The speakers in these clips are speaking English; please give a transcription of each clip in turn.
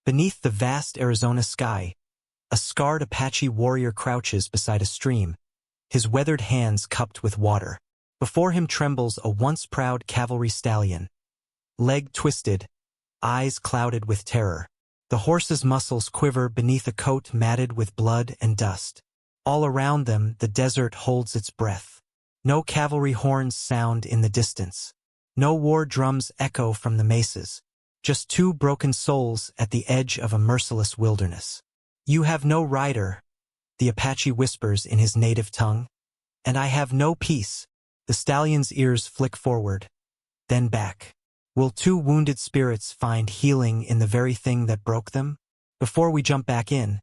Beneath the vast Arizona sky, a scarred Apache warrior crouches beside a stream, his weathered hands cupped with water. Before him trembles a once proud cavalry stallion, leg twisted, eyes clouded with terror. The horse's muscles quiver beneath a coat matted with blood and dust. All around them, the desert holds its breath. No cavalry horns sound in the distance. No war drums echo from the mesas. Just two broken souls at the edge of a merciless wilderness. "You have no rider," the Apache whispers in his native tongue. "And I have no peace." The stallion's ears flick forward, then back. Will two wounded spirits find healing in the very thing that broke them? Before we jump back in,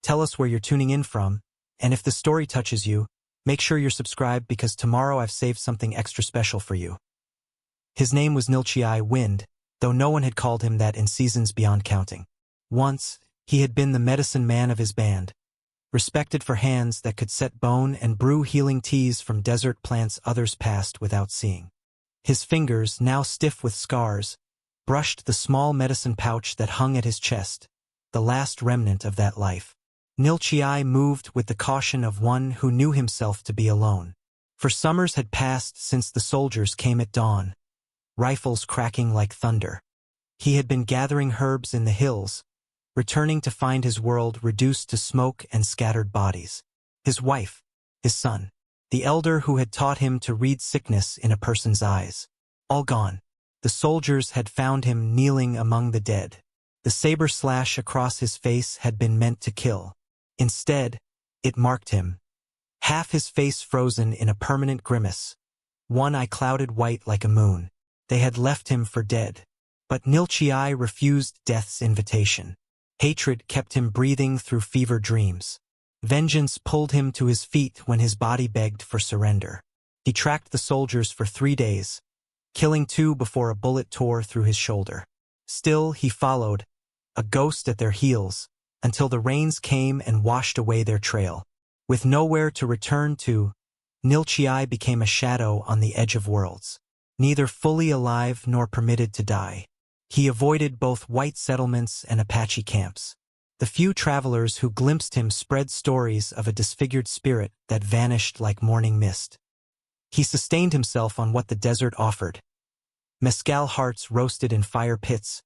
tell us where you're tuning in from, and if the story touches you, make sure you're subscribed because tomorrow I've saved something extra special for you. His name was Nilchai Wind, though no one had called him that in seasons beyond counting. Once, he had been the medicine man of his band, respected for hands that could set bone and brew healing teas from desert plants others passed without seeing. His fingers, now stiff with scars, brushed the small medicine pouch that hung at his chest, the last remnant of that life. Nilchai moved with the caution of one who knew himself to be alone. For summers had passed since the soldiers came at dawn, rifles cracking like thunder. He had been gathering herbs in the hills, returning to find his world reduced to smoke and scattered bodies. His wife, his son, the elder who had taught him to read sickness in a person's eyes, all gone. The soldiers had found him kneeling among the dead. The saber slash across his face had been meant to kill. Instead, it marked him, half his face frozen in a permanent grimace, one eye clouded white like a moon. They had left him for dead. But Nilchai refused death's invitation. Hatred kept him breathing through fever dreams. Vengeance pulled him to his feet when his body begged for surrender. He tracked the soldiers for 3 days, killing 2 before a bullet tore through his shoulder. Still he followed, a ghost at their heels, until the rains came and washed away their trail. With nowhere to return to, Nilchai became a shadow on the edge of worlds, neither fully alive nor permitted to die. He avoided both white settlements and Apache camps. The few travelers who glimpsed him spread stories of a disfigured spirit that vanished like morning mist. He sustained himself on what the desert offered. Mescal hearts roasted in fire pits,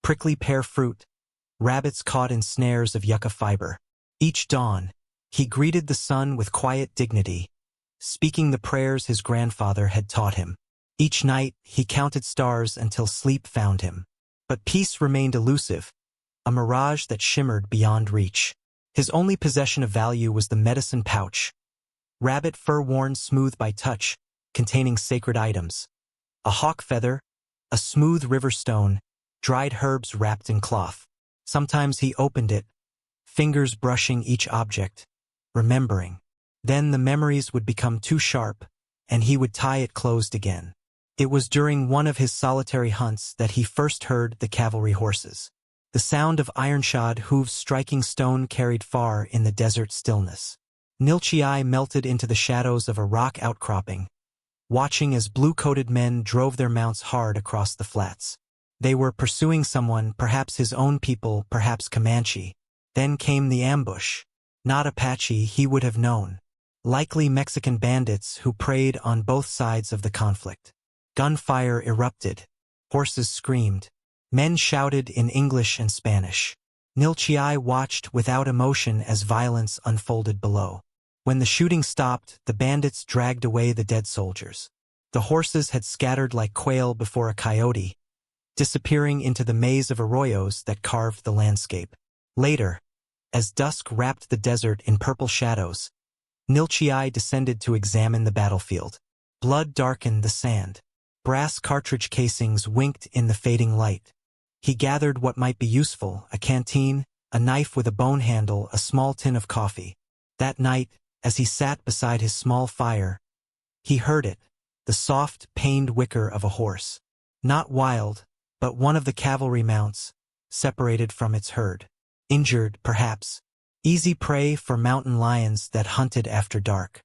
prickly pear fruit, rabbits caught in snares of yucca fiber. Each dawn, he greeted the sun with quiet dignity, speaking the prayers his grandfather had taught him. Each night, he counted stars until sleep found him. But peace remained elusive, a mirage that shimmered beyond reach. His only possession of value was the medicine pouch, rabbit fur worn smooth by touch, containing sacred items. A hawk feather, a smooth river stone, dried herbs wrapped in cloth. Sometimes he opened it, fingers brushing each object, remembering. Then the memories would become too sharp, and he would tie it closed again. It was during one of his solitary hunts that he first heard the cavalry horses. The sound of iron-shod hooves striking stone carried far in the desert stillness. Nilchai melted into the shadows of a rock outcropping, watching as blue-coated men drove their mounts hard across the flats. They were pursuing someone, perhaps his own people, perhaps Comanche. Then came the ambush. Not Apache, he would have known. Likely Mexican bandits who preyed on both sides of the conflict. Gunfire erupted. Horses screamed. Men shouted in English and Spanish. Nilchai watched without emotion as violence unfolded below. When the shooting stopped, the bandits dragged away the dead soldiers. The horses had scattered like quail before a coyote, disappearing into the maze of arroyos that carved the landscape. Later, as dusk wrapped the desert in purple shadows, Nilchai descended to examine the battlefield. Blood darkened the sand. Brass cartridge casings winked in the fading light. He gathered what might be useful, a canteen, a knife with a bone handle, a small tin of coffee. That night, as he sat beside his small fire, he heard it, the soft, pained whicker of a horse. Not wild, but one of the cavalry mounts, separated from its herd. Injured, perhaps. Easy prey for mountain lions that hunted after dark.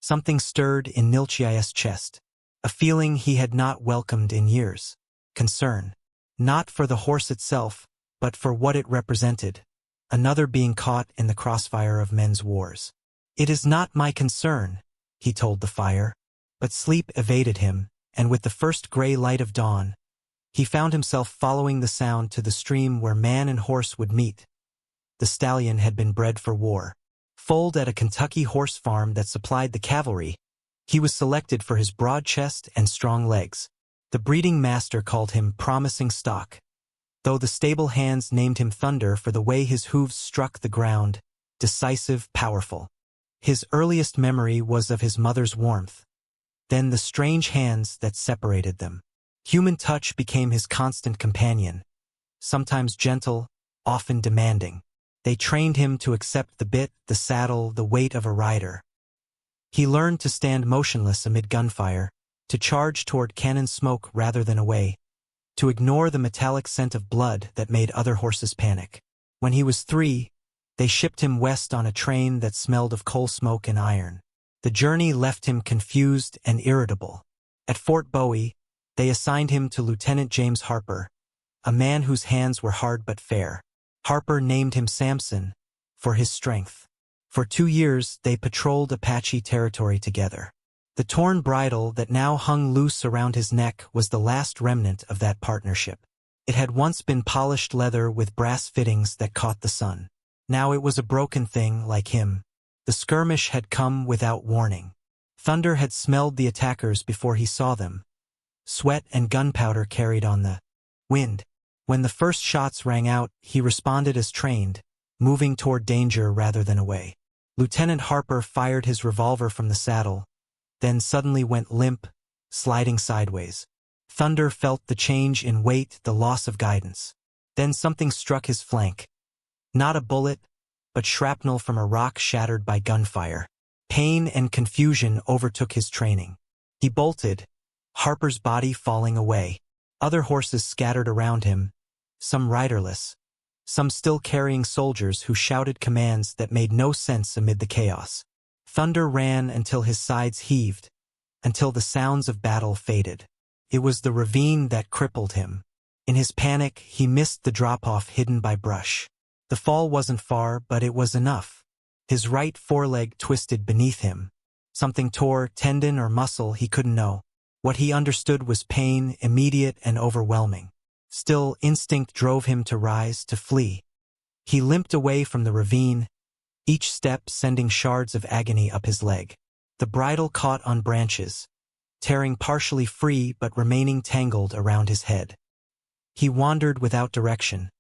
Something stirred in Nilchai's chest. A feeling he had not welcomed in years. Concern. Not for the horse itself, but for what it represented, another being caught in the crossfire of men's wars. "It is not my concern," he told the fire. But sleep evaded him, and with the first gray light of dawn, he found himself following the sound to the stream where man and horse would meet. The stallion had been bred for war. Foaled at a Kentucky horse farm that supplied the cavalry, he was selected for his broad chest and strong legs. The breeding master called him promising stock, though the stable hands named him Thunder for the way his hooves struck the ground, decisive, powerful. His earliest memory was of his mother's warmth, then the strange hands that separated them. Human touch became his constant companion, sometimes gentle, often demanding. They trained him to accept the bit, the saddle, the weight of a rider. He learned to stand motionless amid gunfire, to charge toward cannon smoke rather than away, to ignore the metallic scent of blood that made other horses panic. When he was 3, they shipped him west on a train that smelled of coal smoke and iron. The journey left him confused and irritable. At Fort Bowie, they assigned him to Lieutenant James Harper, a man whose hands were hard but fair. Harper named him Samson for his strength. For 2 years, they patrolled Apache territory together. The torn bridle that now hung loose around his neck was the last remnant of that partnership. It had once been polished leather with brass fittings that caught the sun. Now it was a broken thing like him. The skirmish had come without warning. Thunder had smelled the attackers before he saw them. Sweat and gunpowder carried on the wind. When the first shots rang out, he responded as trained, moving toward danger rather than away. Lieutenant Harper fired his revolver from the saddle, then suddenly went limp, sliding sideways. Thunder felt the change in weight, the loss of guidance. Then something struck his flank. Not a bullet, but shrapnel from a rock shattered by gunfire. Pain and confusion overtook his training. He bolted, Harper's body falling away. Other horses scattered around him, some riderless, some still carrying soldiers who shouted commands that made no sense amid the chaos. Thunder ran until his sides heaved, until the sounds of battle faded. It was the ravine that crippled him. In his panic, he missed the drop-off hidden by brush. The fall wasn't far, but it was enough. His right foreleg twisted beneath him. Something tore, tendon or muscle, he couldn't know. What he understood was pain, immediate and overwhelming. Still, instinct drove him to rise, to flee. He limped away from the ravine, each step sending shards of agony up his leg. The bridle caught on branches, tearing partially free but remaining tangled around his head. He wandered without direction,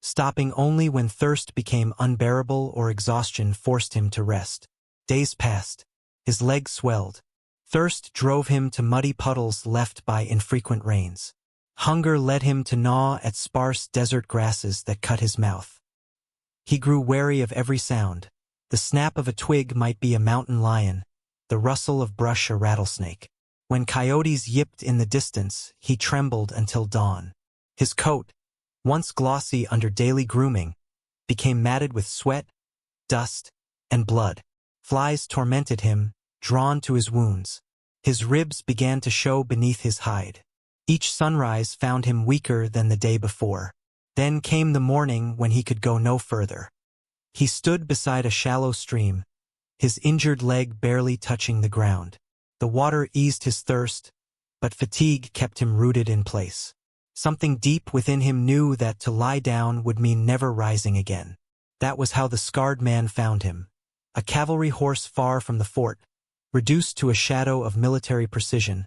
stopping only when thirst became unbearable or exhaustion forced him to rest. Days passed. His legs swelled. Thirst drove him to muddy puddles left by infrequent rains. Hunger led him to gnaw at sparse desert grasses that cut his mouth. He grew wary of every sound. The snap of a twig might be a mountain lion, the rustle of brush a rattlesnake. When coyotes yipped in the distance, he trembled until dawn. His coat, once glossy under daily grooming, became matted with sweat, dust, and blood. Flies tormented him, drawn to his wounds. His ribs began to show beneath his hide. Each sunrise found him weaker than the day before. Then came the morning when he could go no further. He stood beside a shallow stream, his injured leg barely touching the ground. The water eased his thirst, but fatigue kept him rooted in place. Something deep within him knew that to lie down would mean never rising again. That was how the scarred man found him. A cavalry horse far from the fort, reduced to a shadow of military precision,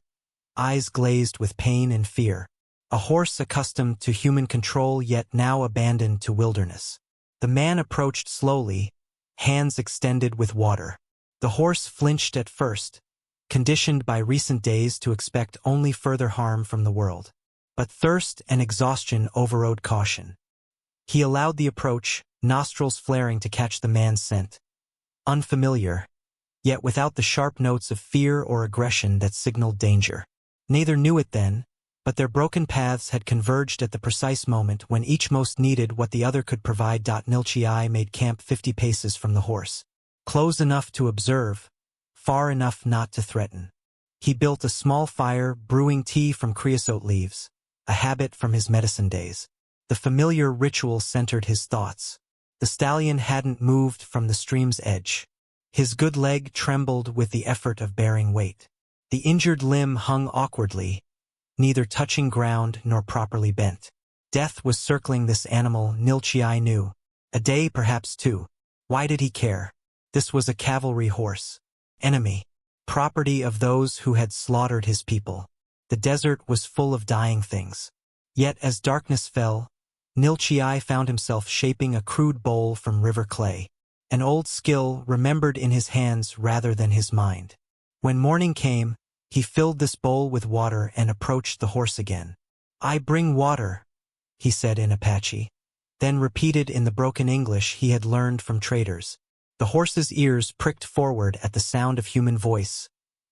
eyes glazed with pain and fear. A horse accustomed to human control yet now abandoned to wilderness. The man approached slowly, hands extended with water. The horse flinched at first, conditioned by recent days to expect only further harm from the world. But thirst and exhaustion overrode caution. He allowed the approach, nostrils flaring to catch the man's scent. Unfamiliar, yet without the sharp notes of fear or aggression that signaled danger. Neither knew it then, but their broken paths had converged at the precise moment when each most needed what the other could provide. Nilchii made camp 50 paces from the horse. Close enough to observe, far enough not to threaten. He built a small fire, brewing tea from creosote leaves, a habit from his medicine days. The familiar ritual centered his thoughts. The stallion hadn't moved from the stream's edge. His good leg trembled with the effort of bearing weight. The injured limb hung awkwardly, neither touching ground nor properly bent. Death was circling this animal, Nilchai knew. A day, perhaps two. Why did he care? This was a cavalry horse. Enemy. Property of those who had slaughtered his people. The desert was full of dying things. Yet as darkness fell, Nilchai found himself shaping a crude bowl from river clay. An old skill remembered in his hands rather than his mind. When morning came, he filled this bowl with water and approached the horse again. "I bring water," he said in Apache, then repeated in the broken English he had learned from traders. The horse's ears pricked forward at the sound of human voice,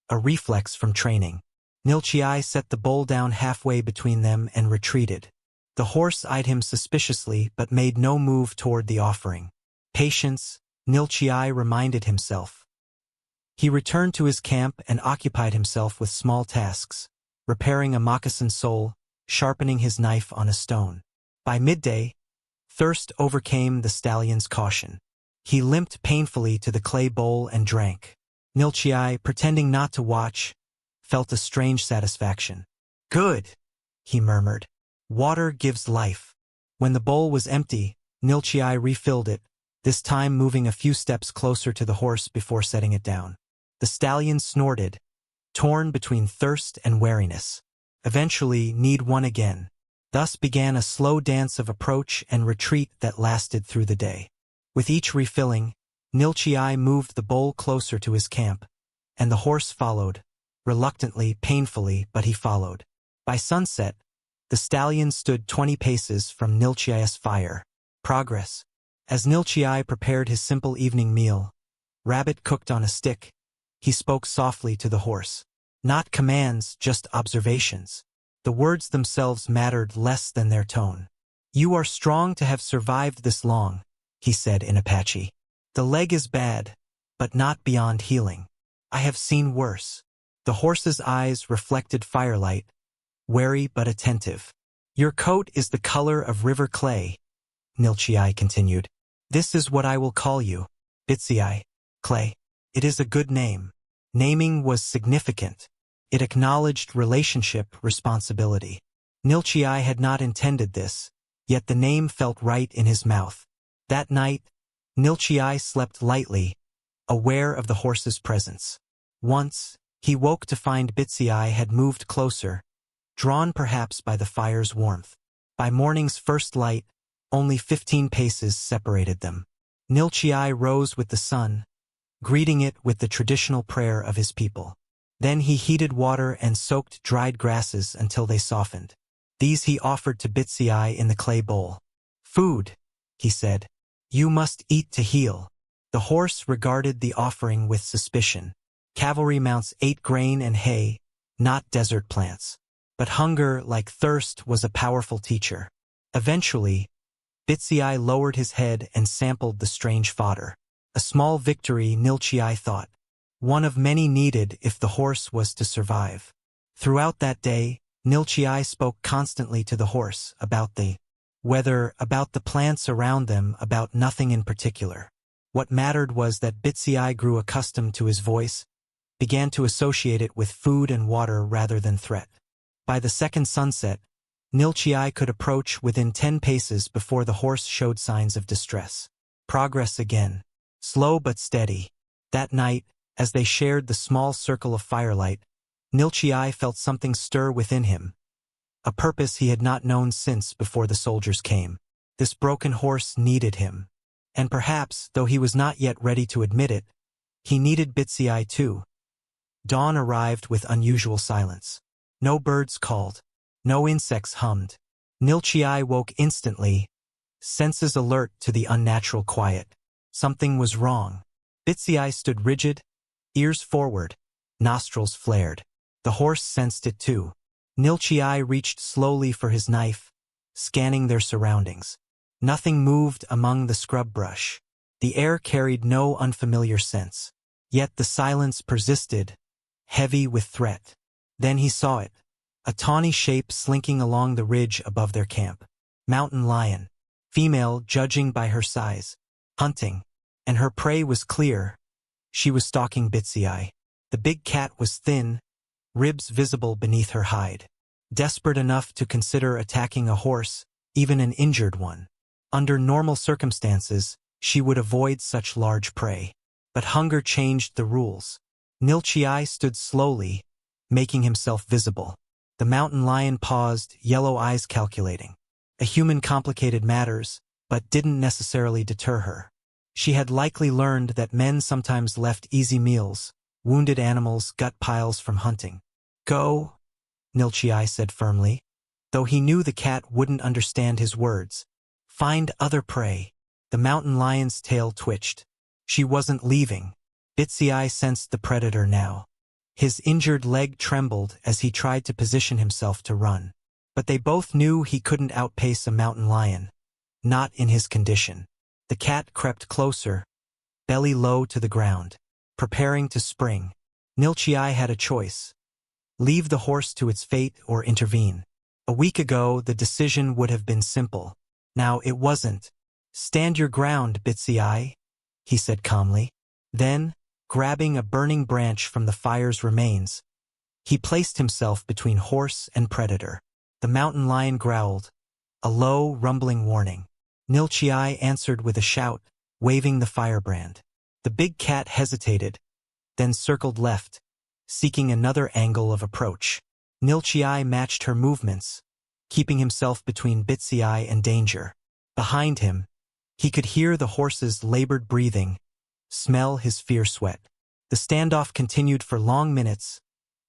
a reflex from training. Nilchai set the bowl down halfway between them and retreated. The horse eyed him suspiciously but made no move toward the offering. Patience, Nilchai reminded himself. He returned to his camp and occupied himself with small tasks, repairing a moccasin sole, sharpening his knife on a stone. By midday, thirst overcame the stallion's caution. He limped painfully to the clay bowl and drank. Nilchai, pretending not to watch, felt a strange satisfaction. "Good," he murmured. "Water gives life." When the bowl was empty, Nilchai refilled it, this time moving a few steps closer to the horse before setting it down. The stallion snorted, torn between thirst and wariness. Eventually, need one again. Thus began a slow dance of approach and retreat that lasted through the day. With each refilling, Nilchai moved the bowl closer to his camp, and the horse followed, reluctantly, painfully, but he followed. By sunset, the stallion stood 20 paces from Nilchai's fire. Progress. As Nilchai prepared his simple evening meal, rabbit cooked on a stick, he spoke softly to the horse. Not commands, just observations. The words themselves mattered less than their tone. "You are strong to have survived this long," he said in Apache. "The leg is bad, but not beyond healing. I have seen worse." The horse's eyes reflected firelight, wary but attentive. "Your coat is the color of river clay," Nilchai continued. "This is what I will call you. Bitsei, clay. It is a good name." Naming was significant. It acknowledged relationship responsibility. Nilchai had not intended this, yet the name felt right in his mouth. That night, Nilchai slept lightly, aware of the horse's presence. Once, he woke to find Bitsei had moved closer, drawn perhaps by the fire's warmth. By morning's first light, only 15 paces separated them. Nilchai rose with the sun, greeting it with the traditional prayer of his people. Then he heated water and soaked dried grasses until they softened. These he offered to Bitsei in the clay bowl. "Food," he said. "You must eat to heal." The horse regarded the offering with suspicion. Cavalry mounts ate grain and hay, not desert plants. But hunger, like thirst, was a powerful teacher. Eventually, Bitsei lowered his head and sampled the strange fodder. A small victory, Nilchai thought. One of many needed if the horse was to survive. Throughout that day, Nilchai spoke constantly to the horse about the weather, about the plants around them, about nothing in particular. What mattered was that Bitsei grew accustomed to his voice, began to associate it with food and water rather than threat. By the second sunset, Nilchai could approach within 10 paces before the horse showed signs of distress. Progress again. Slow but steady. That night, as they shared the small circle of firelight, Nilchai felt something stir within him, a purpose he had not known since before the soldiers came. This broken horse needed him. And perhaps, though he was not yet ready to admit it, he needed Bitsei too. Dawn arrived with unusual silence. No birds called. No insects hummed. Nilchai woke instantly, senses alert to the unnatural quiet. Something was wrong. Bitsei stood rigid, ears forward, nostrils flared. The horse sensed it too. Nilchai reached slowly for his knife, scanning their surroundings. Nothing moved among the scrub brush. The air carried no unfamiliar sense. Yet the silence persisted, heavy with threat. Then he saw it, a tawny shape slinking along the ridge above their camp. Mountain lion. Female, judging by her size. Hunting. And her prey was clear. She was stalking Bitsy Eye. The big cat was thin, ribs visible beneath her hide. Desperate enough to consider attacking a horse, even an injured one. Under normal circumstances, she would avoid such large prey. But hunger changed the rules. Nilchai stood slowly, making himself visible. The mountain lion paused, yellow eyes calculating. A human complicated matters, but didn't necessarily deter her. She had likely learned that men sometimes left easy meals, wounded animals, gut piles from hunting. Go, Nilchai said firmly, though he knew the cat wouldn't understand his words. Find other prey. The mountain lion's tail twitched. She wasn't leaving. Bitsy Eye sensed the predator now. His injured leg trembled as he tried to position himself to run. But they both knew he couldn't outpace a mountain lion. Not in his condition. The cat crept closer, belly low to the ground, preparing to spring. Nilchai had a choice. Leave the horse to its fate or intervene. A week ago, the decision would have been simple. Now it wasn't. Stand your ground, Bitsy Eye, he said calmly. Then, grabbing a burning branch from the fire's remains, he placed himself between horse and predator. The mountain lion growled, a low, rumbling warning. Nilchai answered with a shout, waving the firebrand. The big cat hesitated, then circled left, seeking another angle of approach. Nilchai matched her movements, keeping himself between Bitsy Eye and danger. Behind him, he could hear the horse's labored breathing, smell his fierce sweat. The standoff continued for long minutes,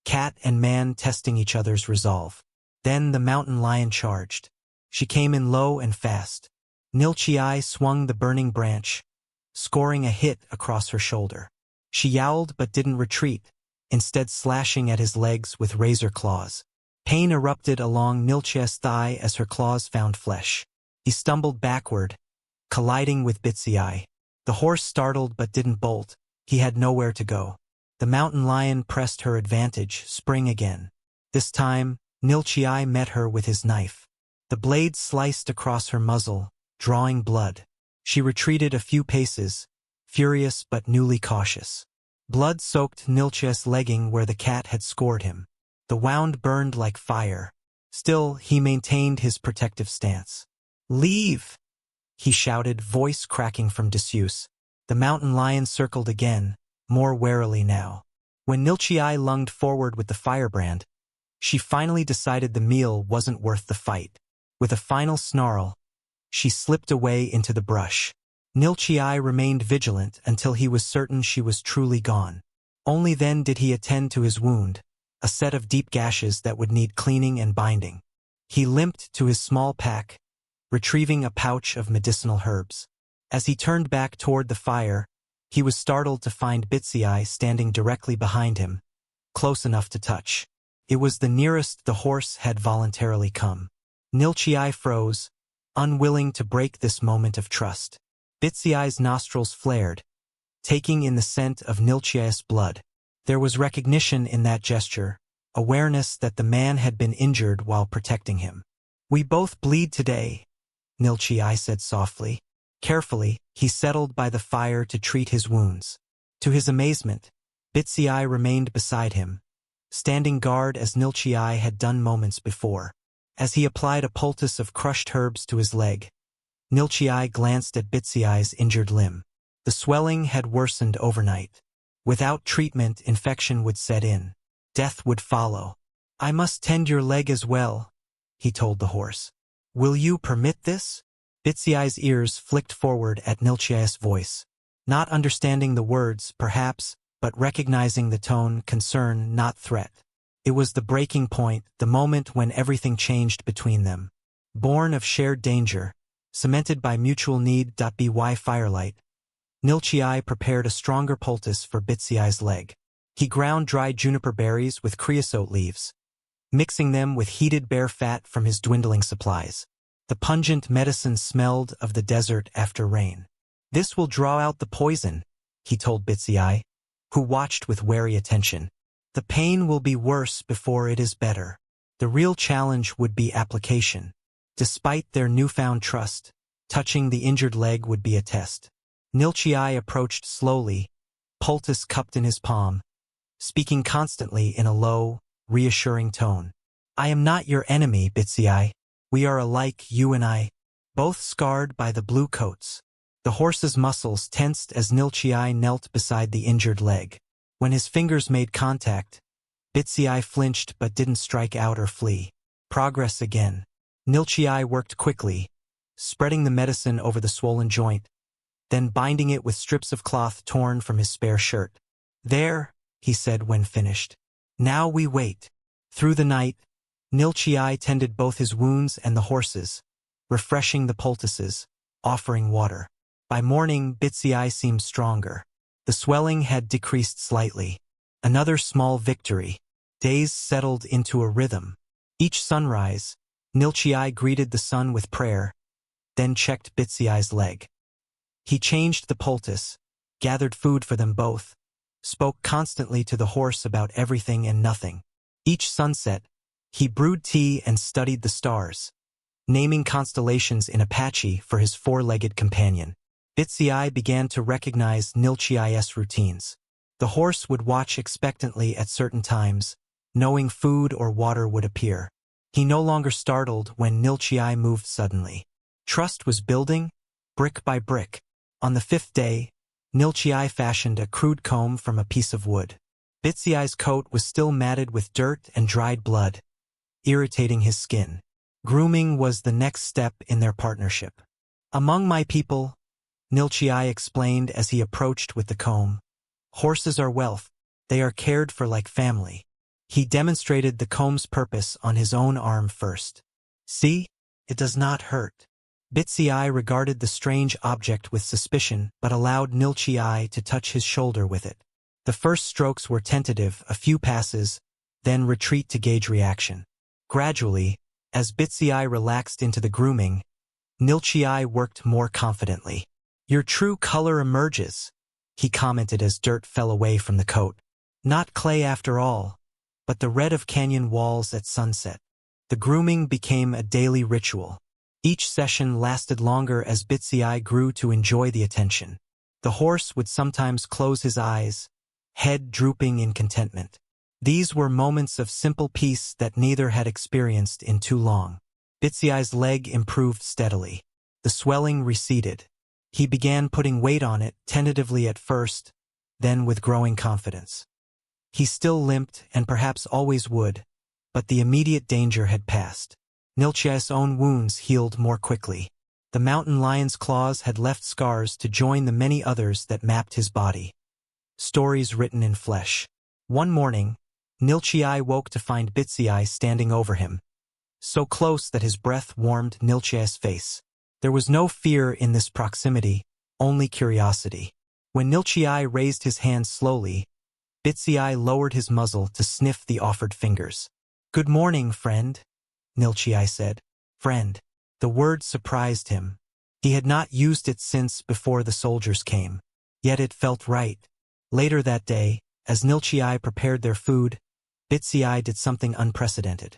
cat and man testing each other's resolve. Then the mountain lion charged. She came in low and fast. Nilchai swung the burning branch, scoring a hit across her shoulder. She yowled but didn't retreat, instead slashing at his legs with razor claws. Pain erupted along Nilchai's thigh as her claws found flesh. He stumbled backward, colliding with Bitsy Eye. The horse startled but didn't bolt. He had nowhere to go. The mountain lion pressed her advantage, spring again. This time, Nilchai met her with his knife. The blade sliced across her muzzle, drawing blood. She retreated a few paces, furious but newly cautious. Blood soaked Nilchai's legging where the cat had scored him. The wound burned like fire. Still, he maintained his protective stance. Leave! He shouted, voice cracking from disuse. The mountain lion circled again, more warily now. When Nilchai lunged forward with the firebrand, she finally decided the meal wasn't worth the fight. With a final snarl, she slipped away into the brush. Nilchai remained vigilant until he was certain she was truly gone. Only then did he attend to his wound, a set of deep gashes that would need cleaning and binding. He limped to his small pack, retrieving a pouch of medicinal herbs. As he turned back toward the fire, he was startled to find Bitsy Eye standing directly behind him, close enough to touch. It was the nearest the horse had voluntarily come. Nilchai froze, unwilling to break this moment of trust. Bitsy Eye's nostrils flared, taking in the scent of Nilchai's blood. There was recognition in that gesture, awareness that the man had been injured while protecting him. We both bleed today, Nilchai said softly. Carefully, he settled by the fire to treat his wounds. To his amazement, Bitsy Eye remained beside him, standing guard as Nilchai had done moments before. As he applied a poultice of crushed herbs to his leg, Nilchai glanced at Bitsy Eye's injured limb. The swelling had worsened overnight. Without treatment, infection would set in. Death would follow. I must tend your leg as well, he told the horse. Will you permit this? Bitsy Eye's ears flicked forward at Nilchai's voice. Not understanding the words, perhaps, but recognizing the tone, concern, not threat. It was the breaking point, the moment when everything changed between them. Born of shared danger, cemented by mutual need. By firelight, Nilchai prepared a stronger poultice for Bitsy Eye's leg. He ground dried juniper berries with creosote leaves, mixing them with heated bear fat from his dwindling supplies. The pungent medicine smelled of the desert after rain. This will draw out the poison, he told Bitsy Eye, who watched with wary attention. The pain will be worse before it is better. The real challenge would be application. Despite their newfound trust, touching the injured leg would be a test. Nilchai approached slowly, poultice cupped in his palm, speaking constantly in a low, reassuring tone. I am not your enemy, Bitsiai. We are alike, you and I, both scarred by the blue coats. The horse's muscles tensed as Nilchai knelt beside the injured leg. When his fingers made contact, Bitsiai flinched but didn't strike out or flee. Progress again. Nilchai worked quickly, spreading the medicine over the swollen joint, then binding it with strips of cloth torn from his spare shirt. There, he said when finished. Now we wait. Through the night, Nilchai tended both his wounds and the horses, refreshing the poultices, offering water. By morning, Bitsiai seemed stronger. The swelling had decreased slightly. Another small victory. Days settled into a rhythm. Each sunrise, Nilchai greeted the sun with prayer, then checked Bitsiai's leg. He changed the poultice, gathered food for them both, spoke constantly to the horse about everything and nothing. Each sunset, he brewed tea and studied the stars, naming constellations in Apache for his four-legged companion. Bitsiai began to recognize Nilchai's routines. The horse would watch expectantly at certain times, knowing food or water would appear. He no longer startled when Nilchai moved suddenly. Trust was building, brick by brick. On the fifth day, Nilchai fashioned a crude comb from a piece of wood. Bitsiai's coat was still matted with dirt and dried blood, irritating his skin. Grooming was the next step in their partnership. Among my people, Nilchai explained as he approached with the comb, horses are wealth. They are cared for like family. He demonstrated the comb's purpose on his own arm first. See, it does not hurt. Bitsiai regarded the strange object with suspicion but allowed Nilchai to touch his shoulder with it. The first strokes were tentative, a few passes, then retreat to gauge reaction. Gradually, as Bitsiai relaxed into the grooming, Nilchai worked more confidently. Your true color emerges, he commented as dirt fell away from the coat. Not clay after all, but the red of canyon walls at sunset. The grooming became a daily ritual. Each session lasted longer as Bitsiai grew to enjoy the attention. The horse would sometimes close his eyes, head drooping in contentment. These were moments of simple peace that neither had experienced in too long. Bitsiai's leg improved steadily. The swelling receded. He began putting weight on it, tentatively at first, then with growing confidence. He still limped and perhaps always would, but the immediate danger had passed. Nilchai's own wounds healed more quickly. The mountain lion's claws had left scars to join the many others that mapped his body. Stories written in flesh. One morning, Nilchai woke to find Bitsiai standing over him, so close that his breath warmed Nilchai's face. There was no fear in this proximity, only curiosity. When Nilchai raised his hand slowly, Bitsiai lowered his muzzle to sniff the offered fingers. Good morning, friend, Nilchai said. Friend. The word surprised him. He had not used it since before the soldiers came. Yet it felt right. Later that day, as Nilchai prepared their food, Bitsiai did something unprecedented.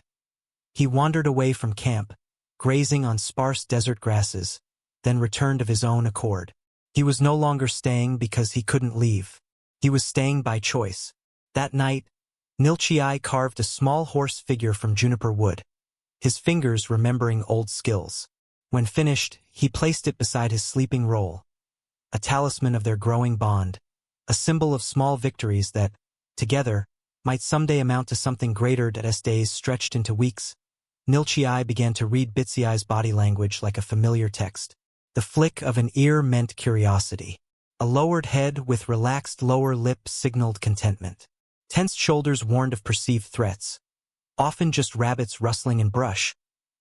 He wandered away from camp, grazing on sparse desert grasses, then returned of his own accord. He was no longer staying because he couldn't leave. He was staying by choice. That night, Nilchai carved a small horse figure from juniper wood, his fingers remembering old skills. When finished, he placed it beside his sleeping roll, a talisman of their growing bond, a symbol of small victories that, together, might someday amount to something greater. As days stretched into weeks, Nilchai began to read Bitsiai's body language like a familiar text. The flick of an ear meant curiosity. A lowered head with relaxed lower lip signaled contentment. Tensed shoulders warned of perceived threats, often just rabbits rustling in brush,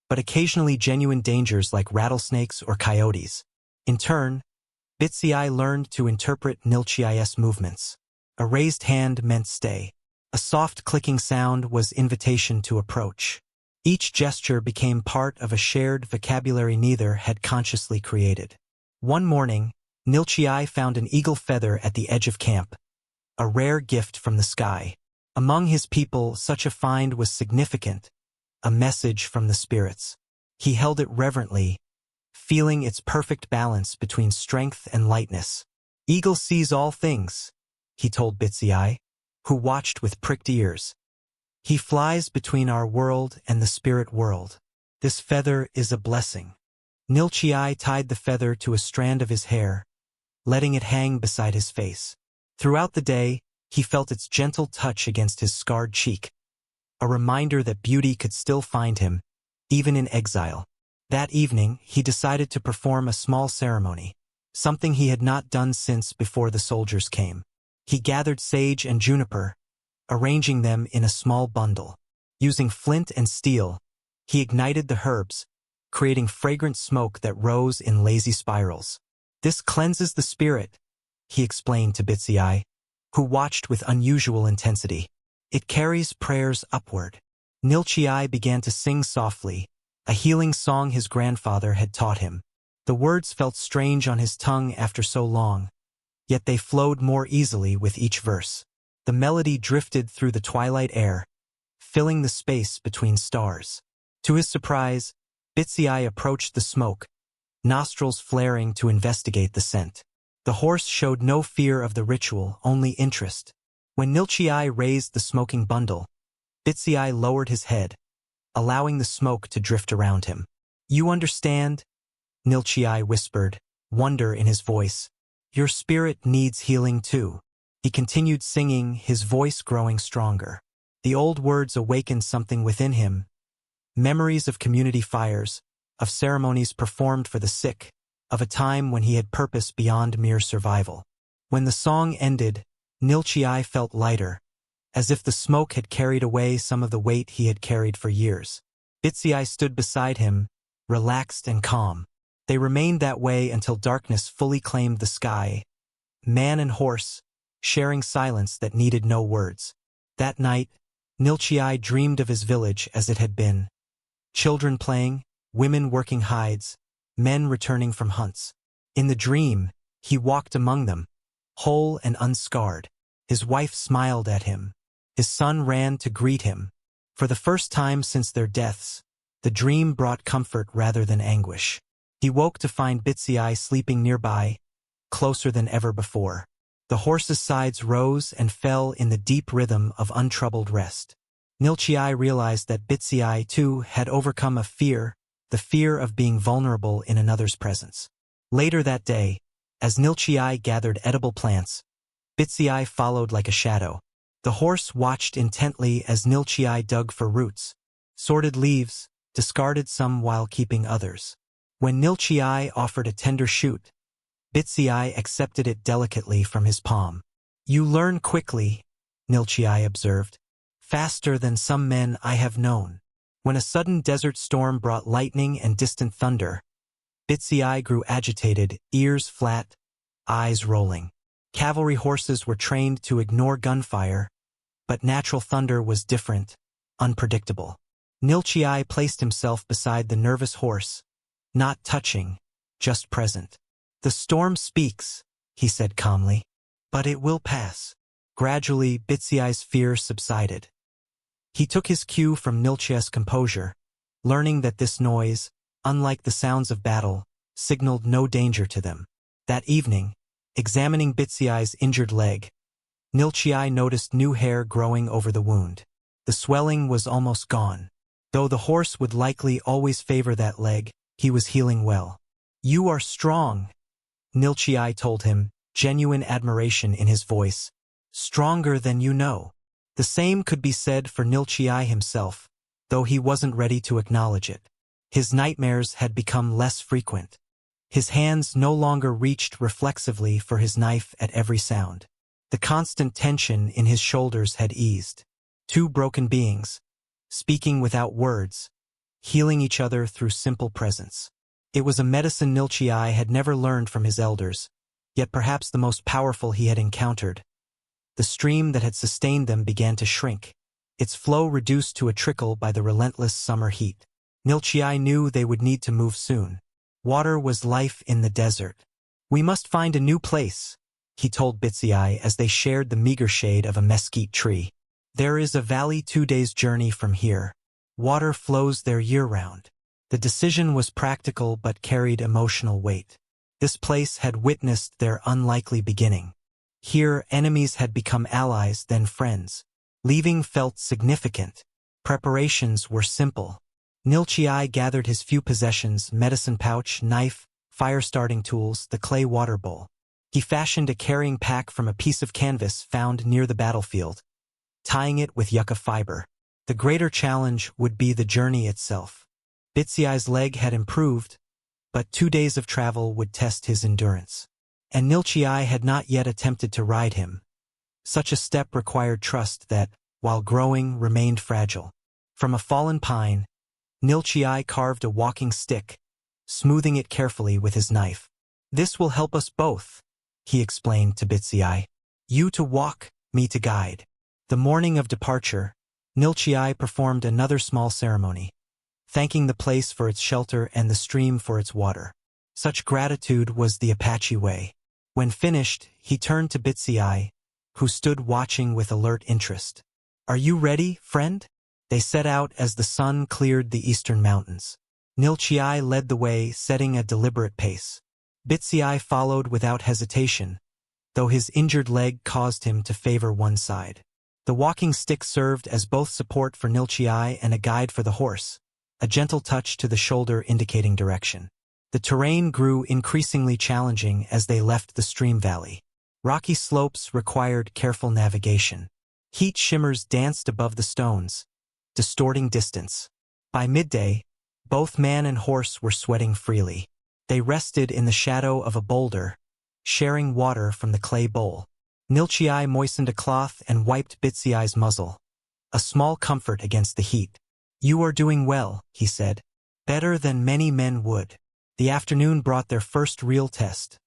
but occasionally genuine dangers like rattlesnakes or coyotes. In turn, Bitsiai learned to interpret Nilchai's movements. A raised hand meant stay. A soft clicking sound was invitation to approach. Each gesture became part of a shared vocabulary neither had consciously created. One morning, Nilchai found an eagle feather at the edge of camp, a rare gift from the sky. Among his people, such a find was significant, a message from the spirits. He held it reverently, feeling its perfect balance between strength and lightness. "Eagle sees all things," he told Bitsy, who watched with pricked ears. "He flies between our world and the spirit world. This feather is a blessing." Nilchai tied the feather to a strand of his hair, letting it hang beside his face. Throughout the day, he felt its gentle touch against his scarred cheek, a reminder that beauty could still find him, even in exile. That evening, he decided to perform a small ceremony, something he had not done since before the soldiers came. He gathered sage and juniper, arranging them in a small bundle. Using flint and steel, he ignited the herbs, creating fragrant smoke that rose in lazy spirals. "This cleanses the spirit," he explained to Bitsy, who watched with unusual intensity. "It carries prayers upward." Nilchai began to sing softly, a healing song his grandfather had taught him. The words felt strange on his tongue after so long, yet they flowed more easily with each verse. The melody drifted through the twilight air, filling the space between stars. To his surprise, Bitsy approached the smoke, nostrils flaring to investigate the scent. The horse showed no fear of the ritual, only interest. When Nilchai raised the smoking bundle, Bitsy lowered his head, allowing the smoke to drift around him. "You understand?" Nilchai whispered, wonder in his voice. "Your spirit needs healing too." He continued singing, his voice growing stronger. The old words awakened something within him, memories of community fires, of ceremonies performed for the sick, of a time when he had purpose beyond mere survival. When the song ended, Nilchai felt lighter, as if the smoke had carried away some of the weight he had carried for years. Bitsy stood beside him, relaxed and calm. They remained that way until darkness fully claimed the sky, man and horse, sharing silence that needed no words. That night, Nilchai dreamed of his village as it had been. Children playing, women working hides, men returning from hunts. In the dream, he walked among them, whole and unscarred. His wife smiled at him. His son ran to greet him. For the first time since their deaths, the dream brought comfort rather than anguish. He woke to find Bitsy sleeping nearby, closer than ever before. The horse's sides rose and fell in the deep rhythm of untroubled rest. Nilchai realized that Bitsy too had overcome a fear, the fear of being vulnerable in another's presence. Later that day, as Nilchai gathered edible plants, Bitsy followed like a shadow. The horse watched intently as Nilchai dug for roots, sorted leaves, discarded some while keeping others. When Nilchai offered a tender shoot, Bitsy accepted it delicately from his palm. "You learn quickly," Nilchai observed, "faster than some men I have known." When a sudden desert storm brought lightning and distant thunder, Bitsy grew agitated, ears flat, eyes rolling. Cavalry horses were trained to ignore gunfire, but natural thunder was different, unpredictable. Nilchai placed himself beside the nervous horse, not touching, just present. "The storm speaks," he said calmly, "but it will pass." Gradually, Bitsy's fear subsided. He took his cue from Nilchai's composure, learning that this noise, unlike the sounds of battle, signaled no danger to them. That evening, examining Bitsy's injured leg, Nilchai noticed new hair growing over the wound. The swelling was almost gone. Though the horse would likely always favor that leg, he was healing well. "You are strong," Nilchai told him, genuine admiration in his voice. "Stronger than you know." The same could be said for Nilchai himself, though he wasn't ready to acknowledge it. His nightmares had become less frequent. His hands no longer reached reflexively for his knife at every sound. The constant tension in his shoulders had eased. Two broken beings, speaking without words, healing each other through simple presence. It was a medicine Nilchai had never learned from his elders, yet perhaps the most powerful he had encountered. The stream that had sustained them began to shrink, its flow reduced to a trickle by the relentless summer heat. Nilchai knew they would need to move soon. Water was life in the desert. "We must find a new place," he told Bitsy as they shared the meager shade of a mesquite tree. "There is a valley 2 days' journey from here. Water flows there year-round." The decision was practical but carried emotional weight. This place had witnessed their unlikely beginning. Here, enemies had become allies, then friends. Leaving felt significant. Preparations were simple. Nilchai gathered his few possessions: medicine pouch, knife, fire-starting tools, the clay water bowl. He fashioned a carrying pack from a piece of canvas found near the battlefield, tying it with yucca fiber. The greater challenge would be the journey itself. Bitsiai's leg had improved, but 2 days of travel would test his endurance. And Nilchai had not yet attempted to ride him. Such a step required trust that, while growing, remained fragile. From a fallen pine, Nilchai carved a walking stick, smoothing it carefully with his knife. "This will help us both," he explained to Bitsiai. "You to walk, me to guide." The morning of departure, Nilchai performed another small ceremony, thanking the place for its shelter and the stream for its water. Such gratitude was the Apache way. When finished, he turned to Bitsiai, who stood watching with alert interest. "Are you ready, friend?" They set out as the sun cleared the eastern mountains. Nilchai led the way, setting a deliberate pace. Bitsiai followed without hesitation, though his injured leg caused him to favor one side. The walking stick served as both support for Nilchai and a guide for the horse, a gentle touch to the shoulder indicating direction. The terrain grew increasingly challenging as they left the stream valley. Rocky slopes required careful navigation. Heat shimmers danced above the stones, distorting distance. By midday, both man and horse were sweating freely. They rested in the shadow of a boulder, sharing water from the clay bowl. Nilchai moistened a cloth and wiped Bitsiai's muzzle, a small comfort against the heat. "You are doing well," he said. "Better than many men would." The afternoon brought their first real test,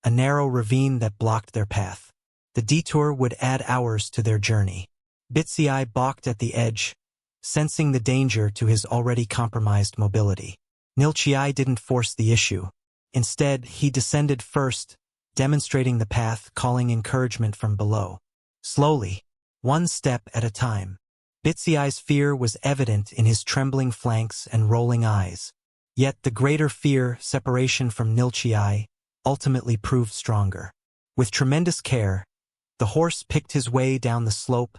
a narrow ravine that blocked their path. The detour would add hours to their journey. Bitsiai balked at the edge, sensing the danger to his already compromised mobility. Nilchai didn't force the issue. Instead, he descended first, demonstrating the path, calling encouragement from below. Slowly, one step at a time. Bitsiai's fear was evident in his trembling flanks and rolling eyes. Yet the greater fear, separation from Nilchai, ultimately proved stronger. With tremendous care, the horse picked his way down the slope,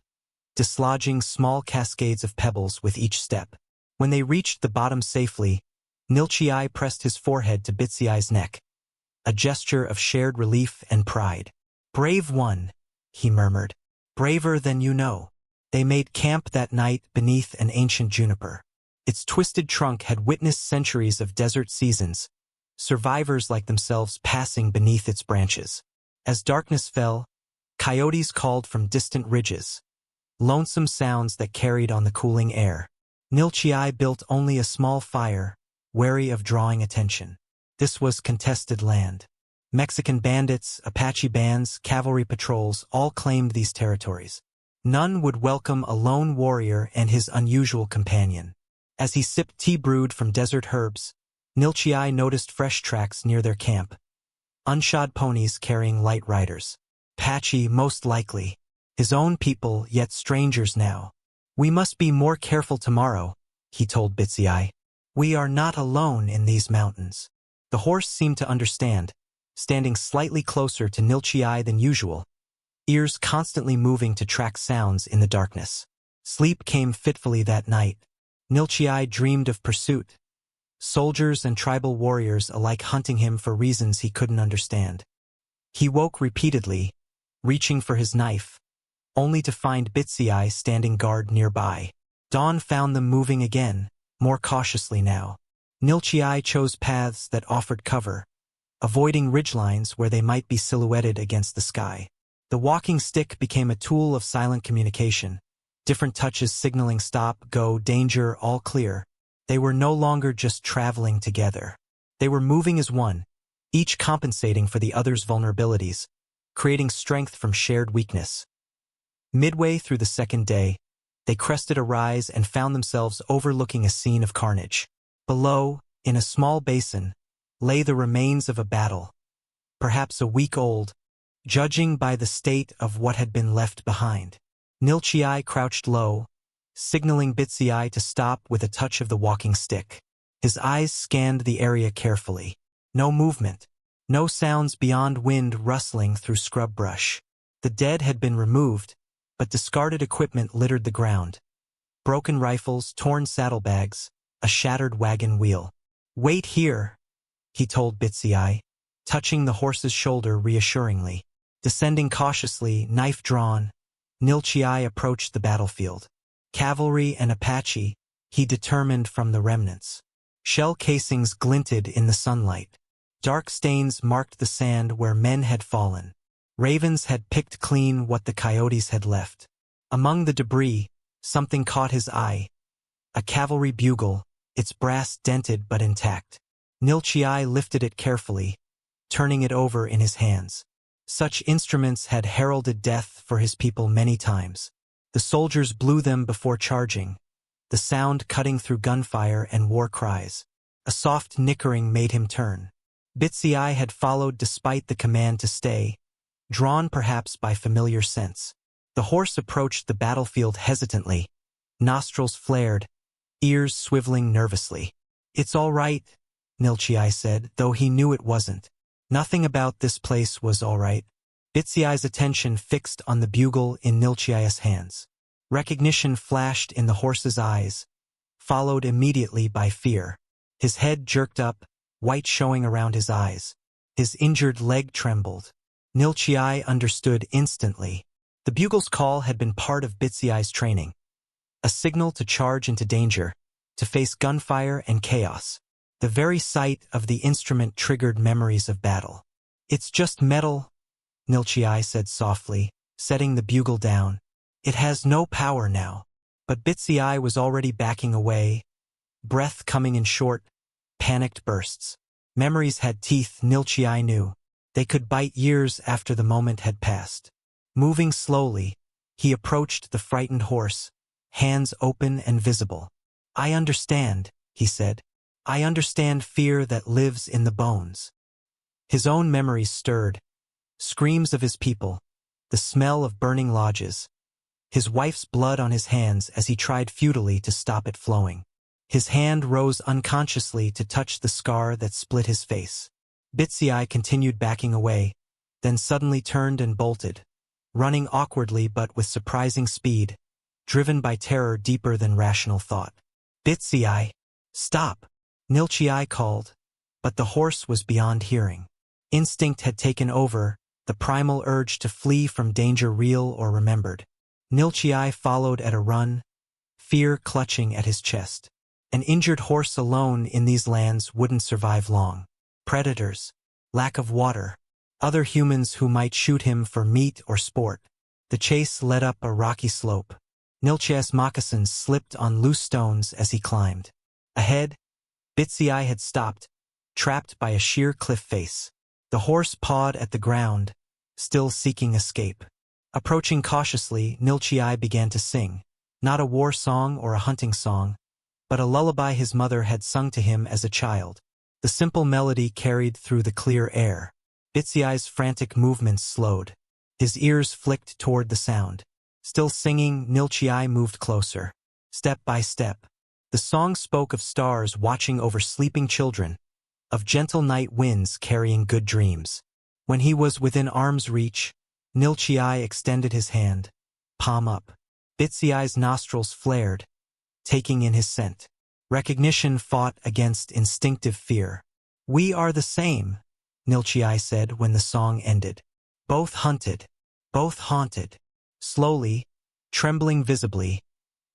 dislodging small cascades of pebbles with each step. When they reached the bottom safely, Nilchai pressed his forehead to Bitsiai's neck, a gesture of shared relief and pride. "Brave one," he murmured. "Braver than you know." They made camp that night beneath an ancient juniper. Its twisted trunk had witnessed centuries of desert seasons, survivors like themselves passing beneath its branches. As darkness fell, coyotes called from distant ridges, lonesome sounds that carried on the cooling air. Nilchai built only a small fire, wary of drawing attention. This was contested land. Mexican bandits, Apache bands, cavalry patrols all claimed these territories. None would welcome a lone warrior and his unusual companion. As he sipped tea brewed from desert herbs, Nilchai noticed fresh tracks near their camp. Unshod ponies carrying light riders. Apache, most likely. His own people, yet strangers now. "We must be more careful tomorrow," he told Bitsiai. "We are not alone in these mountains." The horse seemed to understand, standing slightly closer to Nilchai than usual, ears constantly moving to track sounds in the darkness. Sleep came fitfully that night. Nilchai dreamed of pursuit, soldiers and tribal warriors alike hunting him for reasons he couldn't understand. He woke repeatedly, reaching for his knife, only to find Bitsiai standing guard nearby. Dawn found them moving again, more cautiously now. Nilchai chose paths that offered cover, avoiding ridgelines where they might be silhouetted against the sky. The walking stick became a tool of silent communication, different touches signaling stop, go, danger, all clear. They were no longer just traveling together. They were moving as one, each compensating for the other's vulnerabilities, creating strength from shared weakness. Midway through the second day, they crested a rise and found themselves overlooking a scene of carnage. Below, in a small basin, lay the remains of a battle, perhaps a week old, judging by the state of what had been left behind. Nilchai crouched low, signaling Bitsiai to stop with a touch of the walking stick. His eyes scanned the area carefully. No movement. No sounds beyond wind rustling through scrub brush. The dead had been removed, but discarded equipment littered the ground. Broken rifles, torn saddlebags, a shattered wagon wheel. "Wait here," he told Bitsy Eye, touching the horse's shoulder reassuringly. Descending cautiously, knife drawn, Nilchi Eye approached the battlefield. Cavalry and Apache, he determined from the remnants. Shell casings glinted in the sunlight. Dark stains marked the sand where men had fallen. Ravens had picked clean what the coyotes had left. Among the debris, something caught his eye. A cavalry bugle, its brass dented but intact. Nilchi Eye lifted it carefully, turning it over in his hands. Such instruments had heralded death for his people many times. The soldiers blew them before charging, the sound cutting through gunfire and war cries. A soft nickering made him turn. Bitsy Eye had followed despite the command to stay, drawn perhaps by familiar scents. The horse approached the battlefield hesitantly, nostrils flared, ears swiveling nervously. "It's all right," Nilchi Eye said, though he knew it wasn't. Nothing about this place was all right. Bitsy Eye's attention fixed on the bugle in Nilchi Eye's hands. Recognition flashed in the horse's eyes, followed immediately by fear. His head jerked up, white showing around his eyes. His injured leg trembled. Nilchi Eye understood instantly. The bugle's call had been part of Bitsy Eye's training. A signal to charge into danger, to face gunfire and chaos. The very sight of the instrument triggered memories of battle. "It's just metal," Nilchi Eye said softly, setting the bugle down. "It has no power now." But Bitsy Eye was already backing away, breath coming in short, panicked bursts. Memories had teeth, Nilchi Eye knew. They could bite years after the moment had passed. Moving slowly, he approached the frightened horse, hands open and visible. "I understand," he said. "I understand fear that lives in the bones." His own memories stirred. Screams of his people, the smell of burning lodges, his wife's blood on his hands as he tried futilely to stop it flowing. His hand rose unconsciously to touch the scar that split his face. Bitsy Eye continued backing away, then suddenly turned and bolted, running awkwardly but with surprising speed, driven by terror deeper than rational thought. "Bitsy Eye, stop!" Nilchi Eye called, but the horse was beyond hearing. Instinct had taken over, the primal urge to flee from danger real or remembered. Nilchi Eye followed at a run, fear clutching at his chest. An injured horse alone in these lands wouldn't survive long. Predators, lack of water, other humans who might shoot him for meat or sport. The chase led up a rocky slope. Nilchi Eye's moccasins slipped on loose stones as he climbed. Ahead, Bitsy Eye had stopped, trapped by a sheer cliff face. The horse pawed at the ground, still seeking escape. Approaching cautiously, Nilchi Eye began to sing, not a war song or a hunting song, but a lullaby his mother had sung to him as a child. The simple melody carried through the clear air. Bitsy Eye's frantic movements slowed. His ears flicked toward the sound. Still singing, Nilchi Eye moved closer. Step by step. The song spoke of stars watching over sleeping children, of gentle night winds carrying good dreams. When he was within arm's reach, Nilchi Eye extended his hand, palm up. Bitsy Eye's nostrils flared, taking in his scent. Recognition fought against instinctive fear. "We are the same," Nilchi Eye said when the song ended. "Both hunted, both haunted." Slowly, trembling visibly,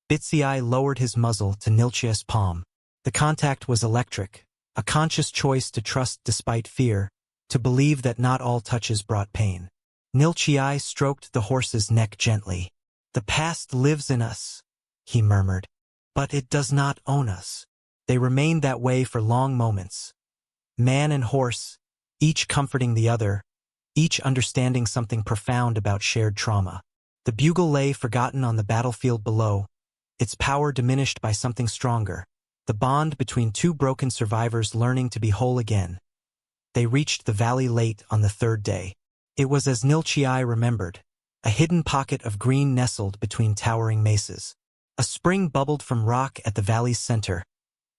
Bitsy Eye lowered his muzzle to Nilchi Eye's palm. The contact was electric, a conscious choice to trust despite fear, to believe that not all touches brought pain. Nilchi Eye stroked the horse's neck gently. "The past lives in us," he murmured, "but it does not own us." They remained that way for long moments. Man and horse, each comforting the other, each understanding something profound about shared trauma. The bugle lay forgotten on the battlefield below, its power diminished by something stronger, the bond between two broken survivors learning to be whole again. They reached the valley late on the third day. It was as Nilchi Eye remembered, a hidden pocket of green nestled between towering mesas. A spring bubbled from rock at the valley's center,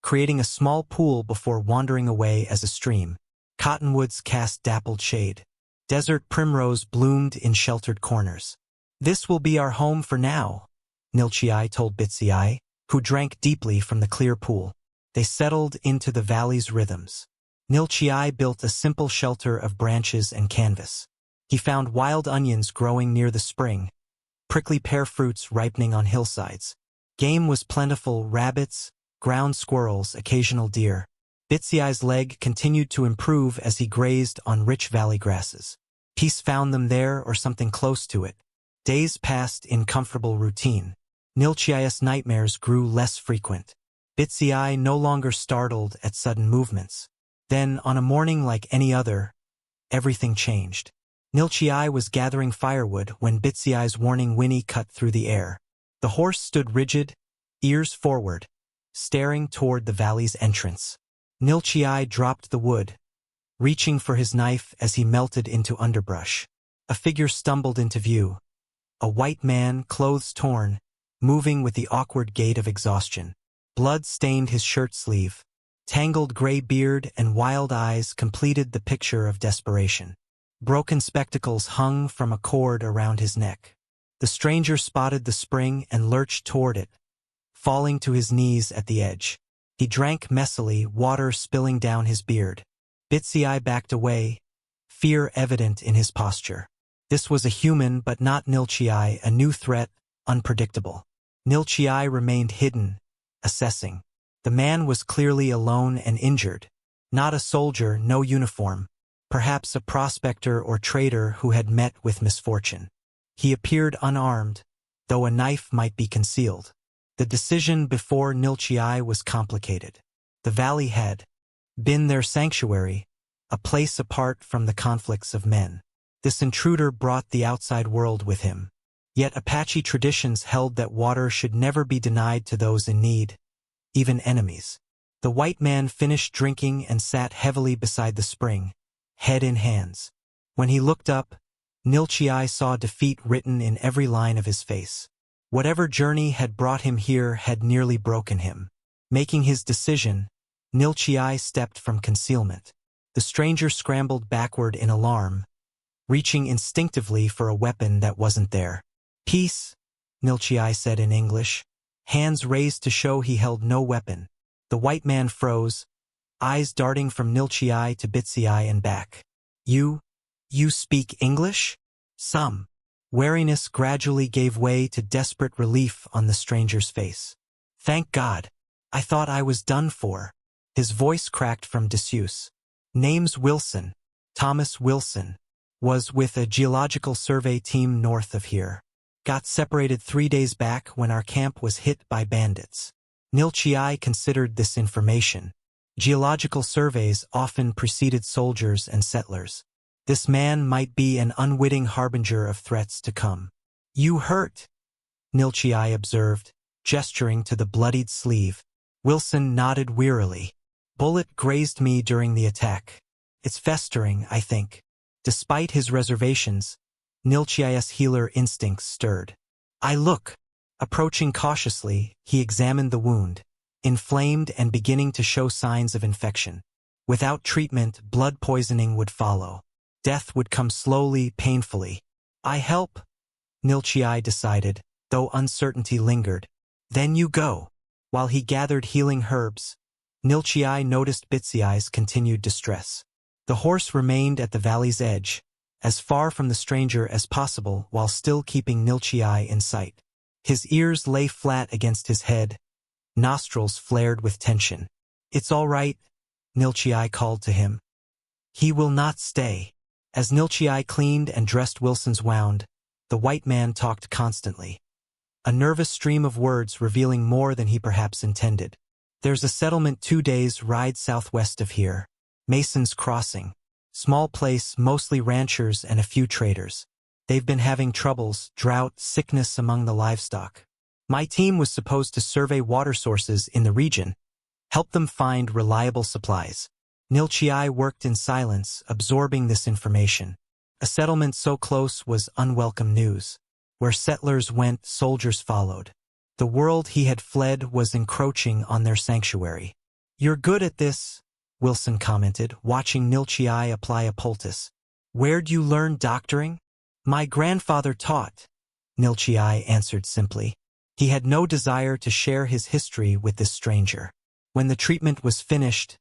creating a small pool before wandering away as a stream. Cottonwoods cast dappled shade. Desert primrose bloomed in sheltered corners. "This will be our home for now," Nilchai told Bitsy, who drank deeply from the clear pool. They settled into the valley's rhythms. Nilchai built a simple shelter of branches and canvas. He found wild onions growing near the spring, prickly pear fruits ripening on hillsides. Game was plentiful: rabbits, ground squirrels, occasional deer. Bitsyi's leg continued to improve as he grazed on rich valley grasses. Peace found them there, or something close to it. Days passed in comfortable routine. Nilchai's nightmares grew less frequent. Bitsy no longer startled at sudden movements. Then, on a morning like any other, everything changed. Nilchai was gathering firewood when Bitsyi's warning whinny cut through the air. The horse stood rigid, ears forward, staring toward the valley's entrance. Nilchai dropped the wood, reaching for his knife as he melted into underbrush. A figure stumbled into view. A white man, clothes torn, moving with the awkward gait of exhaustion. Blood stained his shirt sleeve. Tangled gray beard and wild eyes completed the picture of desperation. Broken spectacles hung from a cord around his neck. The stranger spotted the spring and lurched toward it, falling to his knees at the edge. He drank messily, water spilling down his beard. Bitsy backed away, fear evident in his posture. This was a human, but not Nilchai, a new threat, unpredictable. Nilchai remained hidden, assessing. The man was clearly alone and injured. Not a soldier, no uniform. Perhaps a prospector or trader who had met with misfortune. He appeared unarmed, though a knife might be concealed. The decision before Nilchai was complicated. The valley had been their sanctuary, a place apart from the conflicts of men. This intruder brought the outside world with him. Yet Apache traditions held that water should never be denied to those in need, even enemies. The white man finished drinking and sat heavily beside the spring, head in hands. When he looked up, Nilchai saw defeat written in every line of his face. Whatever journey had brought him here had nearly broken him. Making his decision, Nilchai stepped from concealment. The stranger scrambled backward in alarm, reaching instinctively for a weapon that wasn't there. "Peace," Nilchai said in English, hands raised to show he held no weapon. The white man froze, eyes darting from Nilchai to Bitsy and back. You speak English?" Some. Wariness gradually gave way to desperate relief on the stranger's face. "Thank God. I thought I was done for." His voice cracked from disuse. "Name's Wilson. Thomas Wilson. Was with a geological survey team north of here. Got separated 3 days back when our camp was hit by bandits." Nilchai considered this information. Geological surveys often preceded soldiers and settlers. This man might be an unwitting harbinger of threats to come. "You hurt?" Nilchai observed, gesturing to the bloodied sleeve. Wilson nodded wearily. "Bullet grazed me during the attack. It's festering, I think." Despite his reservations, Nilchai's healer instincts stirred. "I look." Approaching cautiously, he examined the wound, inflamed and beginning to show signs of infection. Without treatment, blood poisoning would follow. Death would come slowly, painfully. "I help," Nilchai decided, though uncertainty lingered. "Then you go." While he gathered healing herbs, Nilchai noticed Bitsyi's continued distress. The horse remained at the valley's edge, as far from the stranger as possible while still keeping Nilchai in sight. His ears lay flat against his head, nostrils flared with tension. "It's all right," Nilchai called to him. "He will not stay." As Nilchai cleaned and dressed Wilson's wound, the white man talked constantly. A nervous stream of words revealing more than he perhaps intended. "There's a settlement 2 days' ride southwest of here. Mason's Crossing. Small place, mostly ranchers and a few traders. They've been having troubles, drought, sickness among the livestock. My team was supposed to survey water sources in the region, help them find reliable supplies." Nilchai worked in silence, absorbing this information. A settlement so close was unwelcome news. Where settlers went, soldiers followed. The world he had fled was encroaching on their sanctuary. "You're good at this," Wilson commented, watching Nilchii apply a poultice. "Where'd you learn doctoring?" "My grandfather taught," Nilchii answered simply. He had no desire to share his history with this stranger. When the treatment was finished,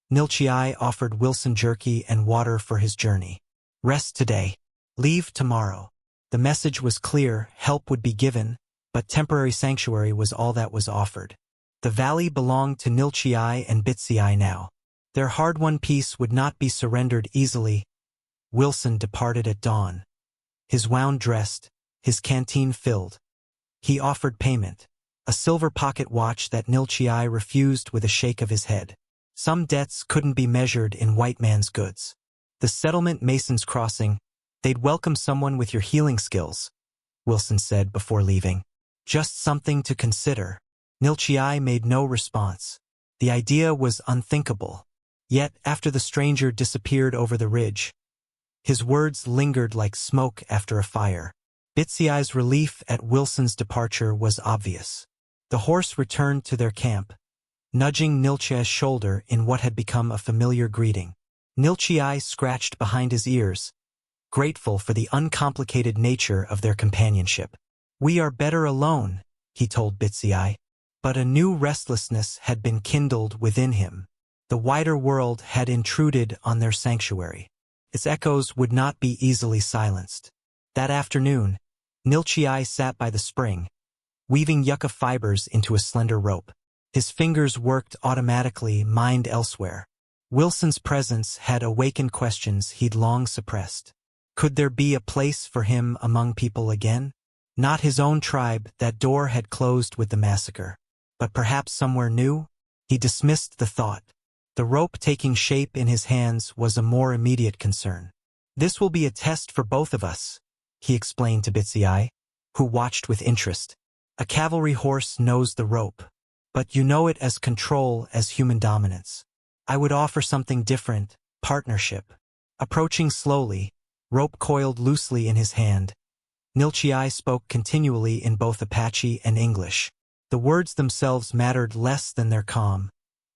Nilchii offered Wilson jerky and water for his journey. "Rest today. Leave tomorrow." The message was clear: help would be given, but temporary sanctuary was all that was offered. The valley belonged to Nilchii and Bitsii now. Their hard-won peace would not be surrendered easily. Wilson departed at dawn. His wound dressed, his canteen filled. He offered payment, a silver pocket watch that Nilchii refused with a shake of his head. Some debts couldn't be measured in white man's goods. The settlement Mason's Crossing, they'd welcome someone with your healing skills, Wilson said before leaving. Just something to consider. Nilchii made no response. The idea was unthinkable. Yet, after the stranger disappeared over the ridge, his words lingered like smoke after a fire. Bitsiai's relief at Wilson's departure was obvious. The horse returned to their camp, nudging Nilchii's shoulder in what had become a familiar greeting. Nilchii scratched behind his ears, grateful for the uncomplicated nature of their companionship. "We are better alone," he told Bitsii. But a new restlessness had been kindled within him. The wider world had intruded on their sanctuary. Its echoes would not be easily silenced. That afternoon, Nilchii sat by the spring, weaving yucca fibers into a slender rope. His fingers worked automatically, mind elsewhere. Wilson's presence had awakened questions he'd long suppressed. Could there be a place for him among people again? Not his own tribe, that door had closed with the massacre. But perhaps somewhere new? He dismissed the thought. The rope taking shape in his hands was a more immediate concern. "This will be a test for both of us," he explained to Bitsii, who watched with interest. "A cavalry horse knows the rope, but you know it as control, as human dominance. I would offer something different, partnership." Approaching slowly, rope coiled loosely in his hand, Nilchii spoke continually in both Apache and English. The words themselves mattered less than their calm,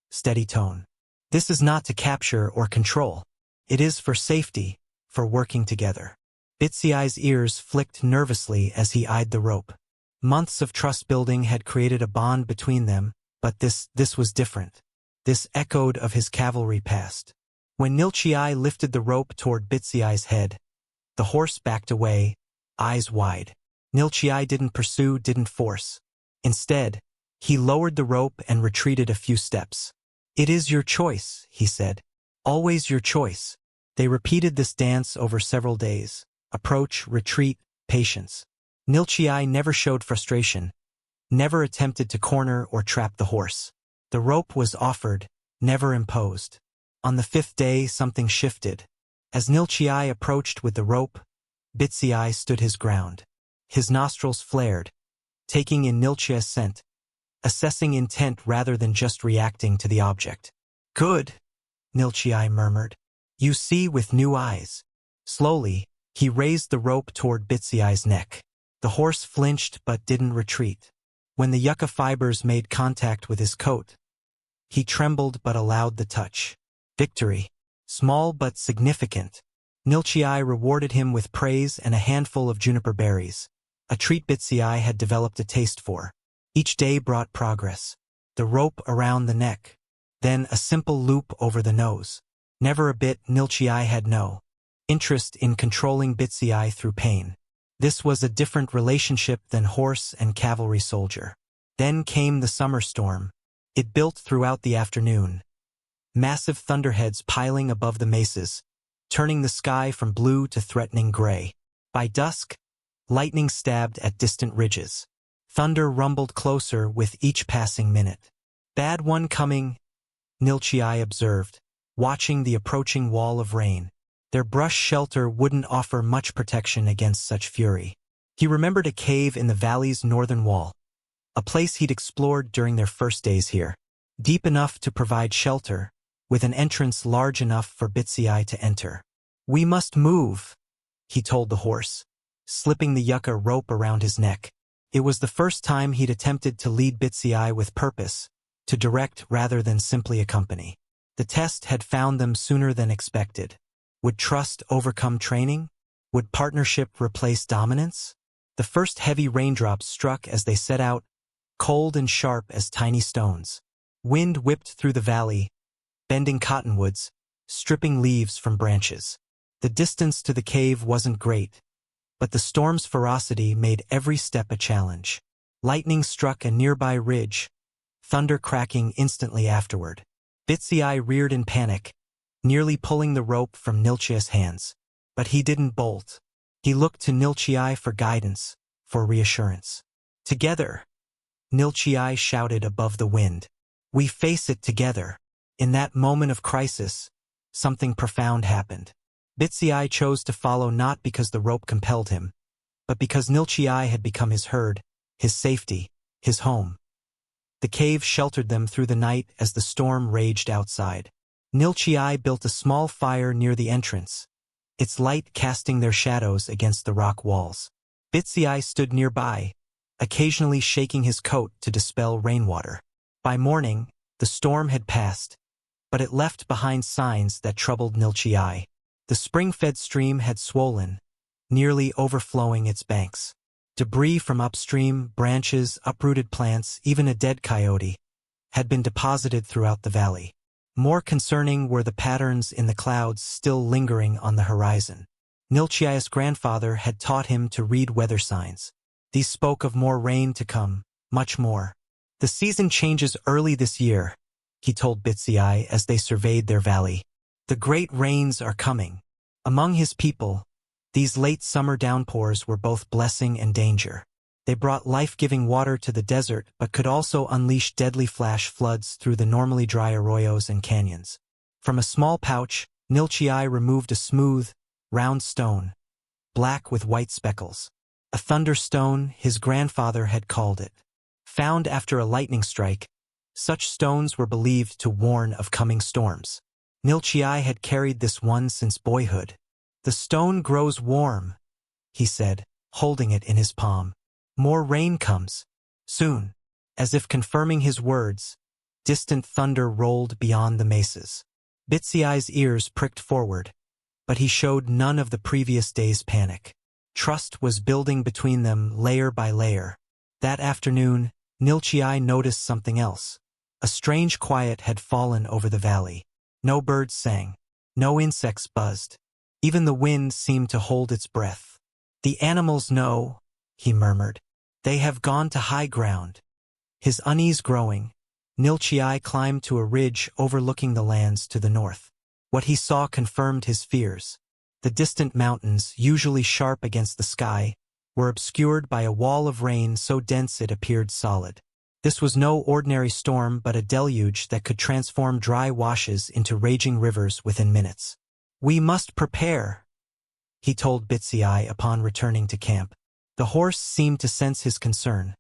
steady tone. "This is not to capture or control. It is for safety, for working together." Bitsiai's ears flicked nervously as he eyed the rope. Months of trust building had created a bond between them, but this was different. This echoed of his cavalry past. When Nilchii lifted the rope toward Bitsiai's head, the horse backed away, eyes wide. Nilchii didn't pursue, didn't force. Instead, he lowered the rope and retreated a few steps. "It is your choice," he said. "Always your choice." They repeated this dance over several days. Approach, retreat, patience. Nilchii never showed frustration, never attempted to corner or trap the horse. The rope was offered, never imposed. On the 5th day, something shifted. As Nilchii approached with the rope, Bitsii stood his ground. His nostrils flared, taking in Nilchii's scent, assessing intent rather than just reacting to the object. "Good," Nilchii murmured. "You see with new eyes." Slowly, he raised the rope toward Bitsiai's neck. The horse flinched but didn't retreat. When the yucca fibers made contact with his coat, he trembled but allowed the touch. Victory. Small but significant. Nilchii rewarded him with praise and a handful of juniper berries, a treat Bitsii had developed a taste for. Each day brought progress. The rope around the neck, then a simple loop over the nose. Never a bit Nilchii had no interest in controlling Bitsii through pain. This was a different relationship than horse and cavalry soldier. Then came the summer storm. It built throughout the afternoon. Massive thunderheads piling above the mesas, turning the sky from blue to threatening gray. By dusk, lightning stabbed at distant ridges. Thunder rumbled closer with each passing minute. "Bad one coming," Nilchii observed, watching the approaching wall of rain. Their brush shelter wouldn't offer much protection against such fury. He remembered a cave in the valley's northern wall, a place he'd explored during their first days here. Deep enough to provide shelter, with an entrance large enough for Bitsii to enter. "We must move," he told the horse, slipping the yucca rope around his neck. It was the first time he'd attempted to lead Bitsii with purpose, to direct rather than simply accompany. The test had found them sooner than expected. Would trust overcome training? Would partnership replace dominance? The first heavy raindrops struck as they set out, cold and sharp as tiny stones. Wind whipped through the valley, bending cottonwoods, stripping leaves from branches. The distance to the cave wasn't great, but the storm's ferocity made every step a challenge. Lightning struck a nearby ridge, thunder cracking instantly afterward. Bitsy reared in panic, nearly pulling the rope from Nilchia's hands. But he didn't bolt. He looked to Nilchia for guidance, for reassurance. Together, Nilchia shouted above the wind. We face it together. In that moment of crisis, something profound happened. Bitsy chose to follow not because the rope compelled him, but because Nilchia had become his herd, his safety, his home. The cave sheltered them through the night as the storm raged outside. Nilchia built a small fire near the entrance, its light casting their shadows against the rock walls. Bitsy stood nearby, occasionally shaking his coat to dispel rainwater. By morning, the storm had passed, but it left behind signs that troubled Nilchia. The spring-fed stream had swollen, nearly overflowing its banks. Debris from upstream, branches, uprooted plants, even a dead coyote, had been deposited throughout the valley. More concerning were the patterns in the clouds still lingering on the horizon. Nilchia's grandfather had taught him to read weather signs. These spoke of more rain to come, much more. The season changes early this year, he told Bitsy as they surveyed their valley. The great rains are coming. Among his people, these late summer downpours were both blessing and danger. They brought life-giving water to the desert but could also unleash deadly flash floods through the normally dry arroyos and canyons. From a small pouch, Nilchia removed a smooth, round stone, black with white speckles. A thunderstone, his grandfather had called it. Found after a lightning strike, such stones were believed to warn of coming storms. Nilchia had carried this one since boyhood. The stone grows warm, he said, holding it in his palm. More rain comes. Soon. As if confirming his words, distant thunder rolled beyond the mesas. Bitsy's ears pricked forward, but he showed none of the previous day's panic. Trust was building between them layer by layer. That afternoon, Nilchia noticed something else. A strange quiet had fallen over the valley. No birds sang. No insects buzzed. Even the wind seemed to hold its breath. The animals know, he murmured. They have gone to high ground. His unease growing, Nilchia climbed to a ridge overlooking the lands to the north. What he saw confirmed his fears. The distant mountains, usually sharp against the sky, were obscured by a wall of rain so dense it appeared solid. This was no ordinary storm but a deluge that could transform dry washes into raging rivers within minutes. We must prepare, he told Bitsy upon returning to camp. The horse seemed to sense his concern,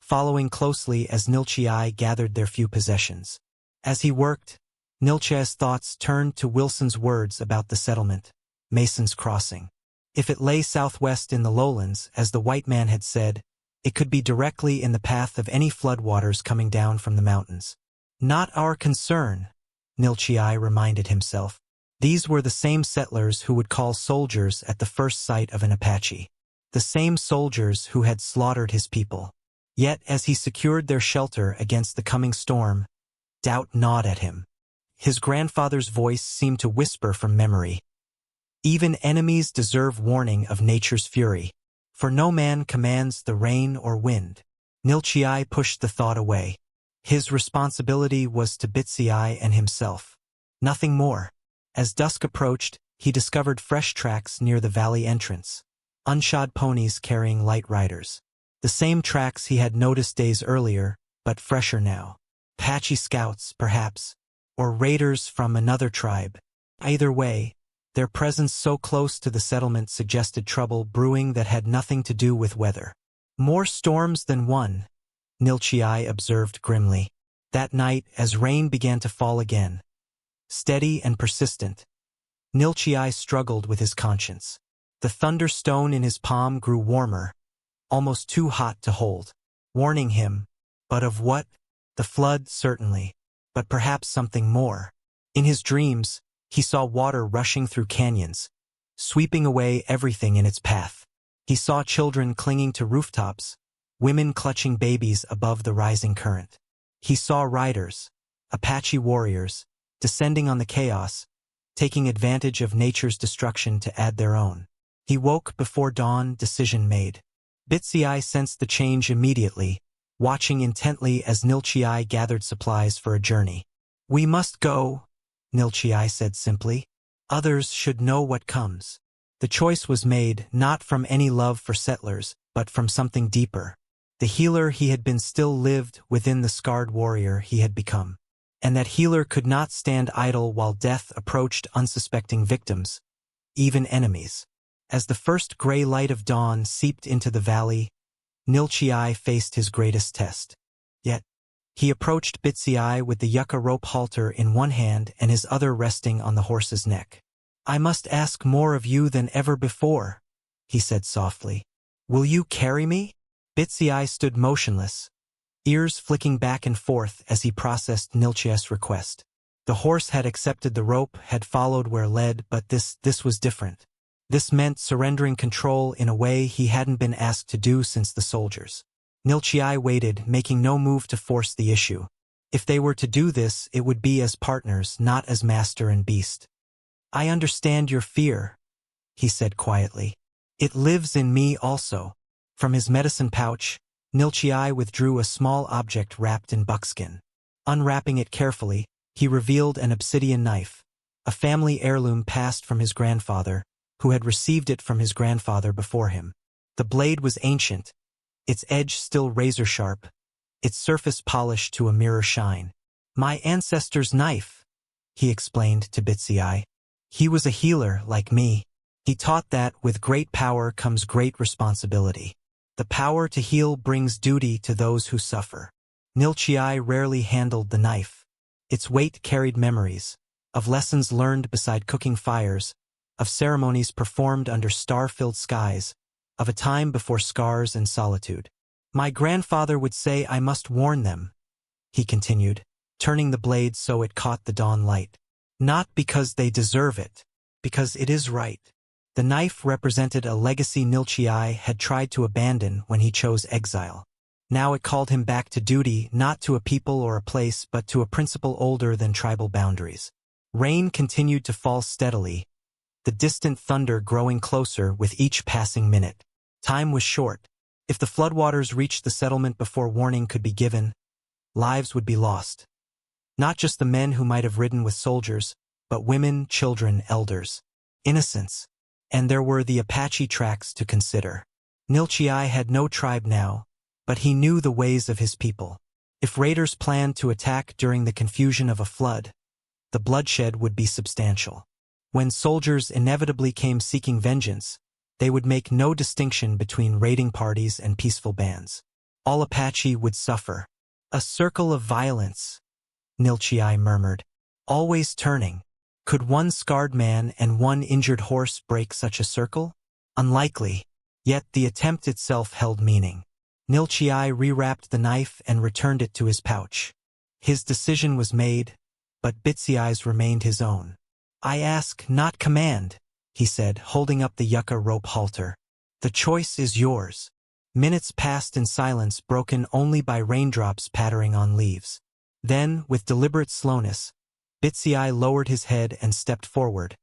following closely as Nilchia gathered their few possessions. As he worked, Nilchia's thoughts turned to Wilson's words about the settlement, Mason's Crossing. If it lay southwest in the lowlands, as the white man had said, it could be directly in the path of any floodwaters coming down from the mountains. Not our concern, Nilchia reminded himself. These were the same settlers who would call soldiers at the first sight of an Apache. The same soldiers who had slaughtered his people. Yet as he secured their shelter against the coming storm, doubt gnawed at him. His grandfather's voice seemed to whisper from memory. Even enemies deserve warning of nature's fury, for no man commands the rain or wind. Nilchia pushed the thought away. His responsibility was to Bitsy and himself. Nothing more. As dusk approached, he discovered fresh tracks near the valley entrance. Unshod ponies carrying light riders. The same tracks he had noticed days earlier, but fresher now. Apache scouts, perhaps, or raiders from another tribe. Either way, their presence so close to the settlement suggested trouble brewing that had nothing to do with weather. More storms than one, Nilchia observed grimly. That night, as rain began to fall again, steady and persistent, Nilchia struggled with his conscience. The thunderstone in his palm grew warmer, almost too hot to hold. Warning him, but of what? The flood, certainly, but perhaps something more. In his dreams, he saw water rushing through canyons, sweeping away everything in its path. He saw children clinging to rooftops, women clutching babies above the rising current. He saw riders, Apache warriors, descending on the chaos, taking advantage of nature's destruction to add their own. He woke before dawn, decision made. Bitsy sensed the change immediately, watching intently as Nilchii gathered supplies for a journey. "We must go," Nilchii said simply. "Others should know what comes." The choice was made not from any love for settlers, but from something deeper. The healer he had been still lived within the scarred warrior he had become. And that healer could not stand idle while death approached unsuspecting victims, even enemies. As the first gray light of dawn seeped into the valley, Nilchii faced his greatest test. Yet, he approached Bitsy with the yucca rope halter in one hand and his other resting on the horse's neck. "I must ask more of you than ever before," he said softly. "Will you carry me?" Bitsy stood motionless, ears flicking back and forth as he processed Nilchii's request. The horse had accepted the rope, had followed where led, but this was different. This meant surrendering control in a way he hadn't been asked to do since the soldiers. Nilchii waited, making no move to force the issue. If they were to do this, it would be as partners, not as master and beast. "I understand your fear," he said quietly. "It lives in me also." From his medicine pouch, Nilchii withdrew a small object wrapped in buckskin. Unwrapping it carefully, he revealed an obsidian knife, a family heirloom passed from his grandfather, who had received it from his grandfather before him. The blade was ancient, its edge still razor-sharp, its surface polished to a mirror shine. "My ancestor's knife," he explained to Bitsy. "He was a healer like me. He taught that with great power comes great responsibility. The power to heal brings duty to those who suffer." Nilchii rarely handled the knife. Its weight carried memories, of lessons learned beside cooking fires, of ceremonies performed under star-filled skies, of a time before scars and solitude. "My grandfather would say I must warn them," he continued, turning the blade so it caught the dawn light. "Not because they deserve it, because it is right." The knife represented a legacy Nilchii had tried to abandon when he chose exile. Now it called him back to duty, not to a people or a place, but to a principle older than tribal boundaries. Rain continued to fall steadily, the distant thunder growing closer with each passing minute. Time was short. If the floodwaters reached the settlement before warning could be given, lives would be lost. Not just the men who might have ridden with soldiers, but women, children, elders. Innocents. And there were the Apache tracks to consider. Nilchii had no tribe now, but he knew the ways of his people. If raiders planned to attack during the confusion of a flood, the bloodshed would be substantial. When soldiers inevitably came seeking vengeance, they would make no distinction between raiding parties and peaceful bands. All Apache would suffer. "A circle of violence," Nilchii murmured, "always turning. Could one scarred man and one injured horse break such a circle? Unlikely. Yet the attempt itself held meaning. Nilchii rewrapped the knife and returned it to his pouch. His decision was made, but Bitsy's remained his own. "I ask, not command," he said, holding up the yucca rope halter. "The choice is yours." Minutes passed in silence, broken only by raindrops pattering on leaves. Then, with deliberate slowness, Bitsy lowered his head and stepped forward,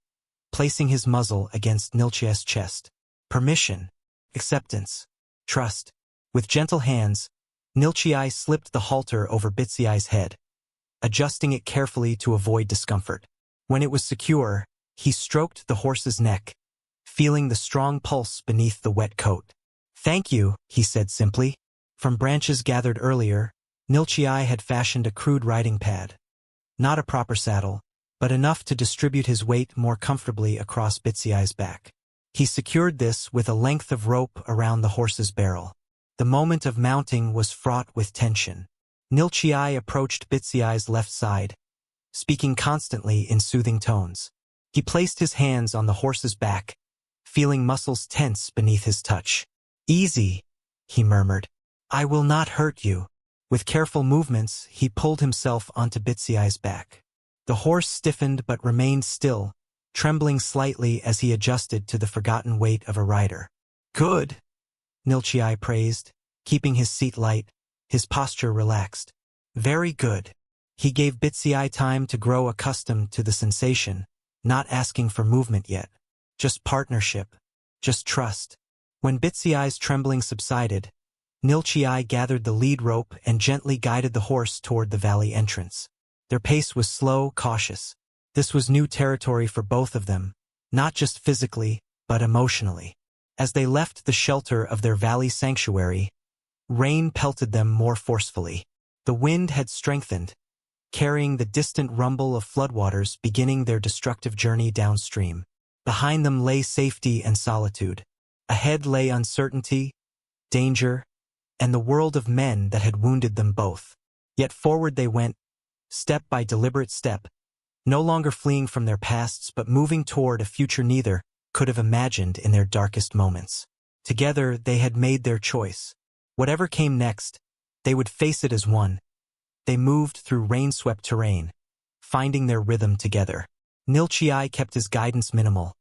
placing his muzzle against Nilchii's chest. Permission, acceptance, trust. With gentle hands, Nilchii slipped the halter over Bitsy's head, adjusting it carefully to avoid discomfort. When it was secure, he stroked the horse's neck, feeling the strong pulse beneath the wet coat. "Thank you," he said simply. From branches gathered earlier, Nilchii had fashioned a crude riding pad. Not a proper saddle, but enough to distribute his weight more comfortably across Bitsy's back. He secured this with a length of rope around the horse's barrel. The moment of mounting was fraught with tension. Nilchii approached Bitsy's left side, speaking constantly in soothing tones. He placed his hands on the horse's back, feeling muscles tense beneath his touch. "Easy," he murmured. "I will not hurt you." With careful movements, he pulled himself onto Bitsiai's back. The horse stiffened but remained still, trembling slightly as he adjusted to the forgotten weight of a rider. "Good," Nilchiai praised, keeping his seat light, his posture relaxed. "Very good." He gave Bitsiai time to grow accustomed to the sensation, not asking for movement yet. Just partnership. Just trust. When Bitsiai's trembling subsided, Nilchiai gathered the lead rope and gently guided the horse toward the valley entrance. Their pace was slow, cautious. This was new territory for both of them, not just physically, but emotionally. As they left the shelter of their valley sanctuary, rain pelted them more forcefully. The wind had strengthened, carrying the distant rumble of floodwaters beginning their destructive journey downstream. Behind them lay safety and solitude. Ahead lay uncertainty, danger, and the world of men that had wounded them both. Yet forward they went, step by deliberate step, no longer fleeing from their pasts but moving toward a future neither could have imagined in their darkest moments. Together they had made their choice. Whatever came next, they would face it as one. They moved through rain-swept terrain, finding their rhythm together. Nilchiai kept his guidance minimal.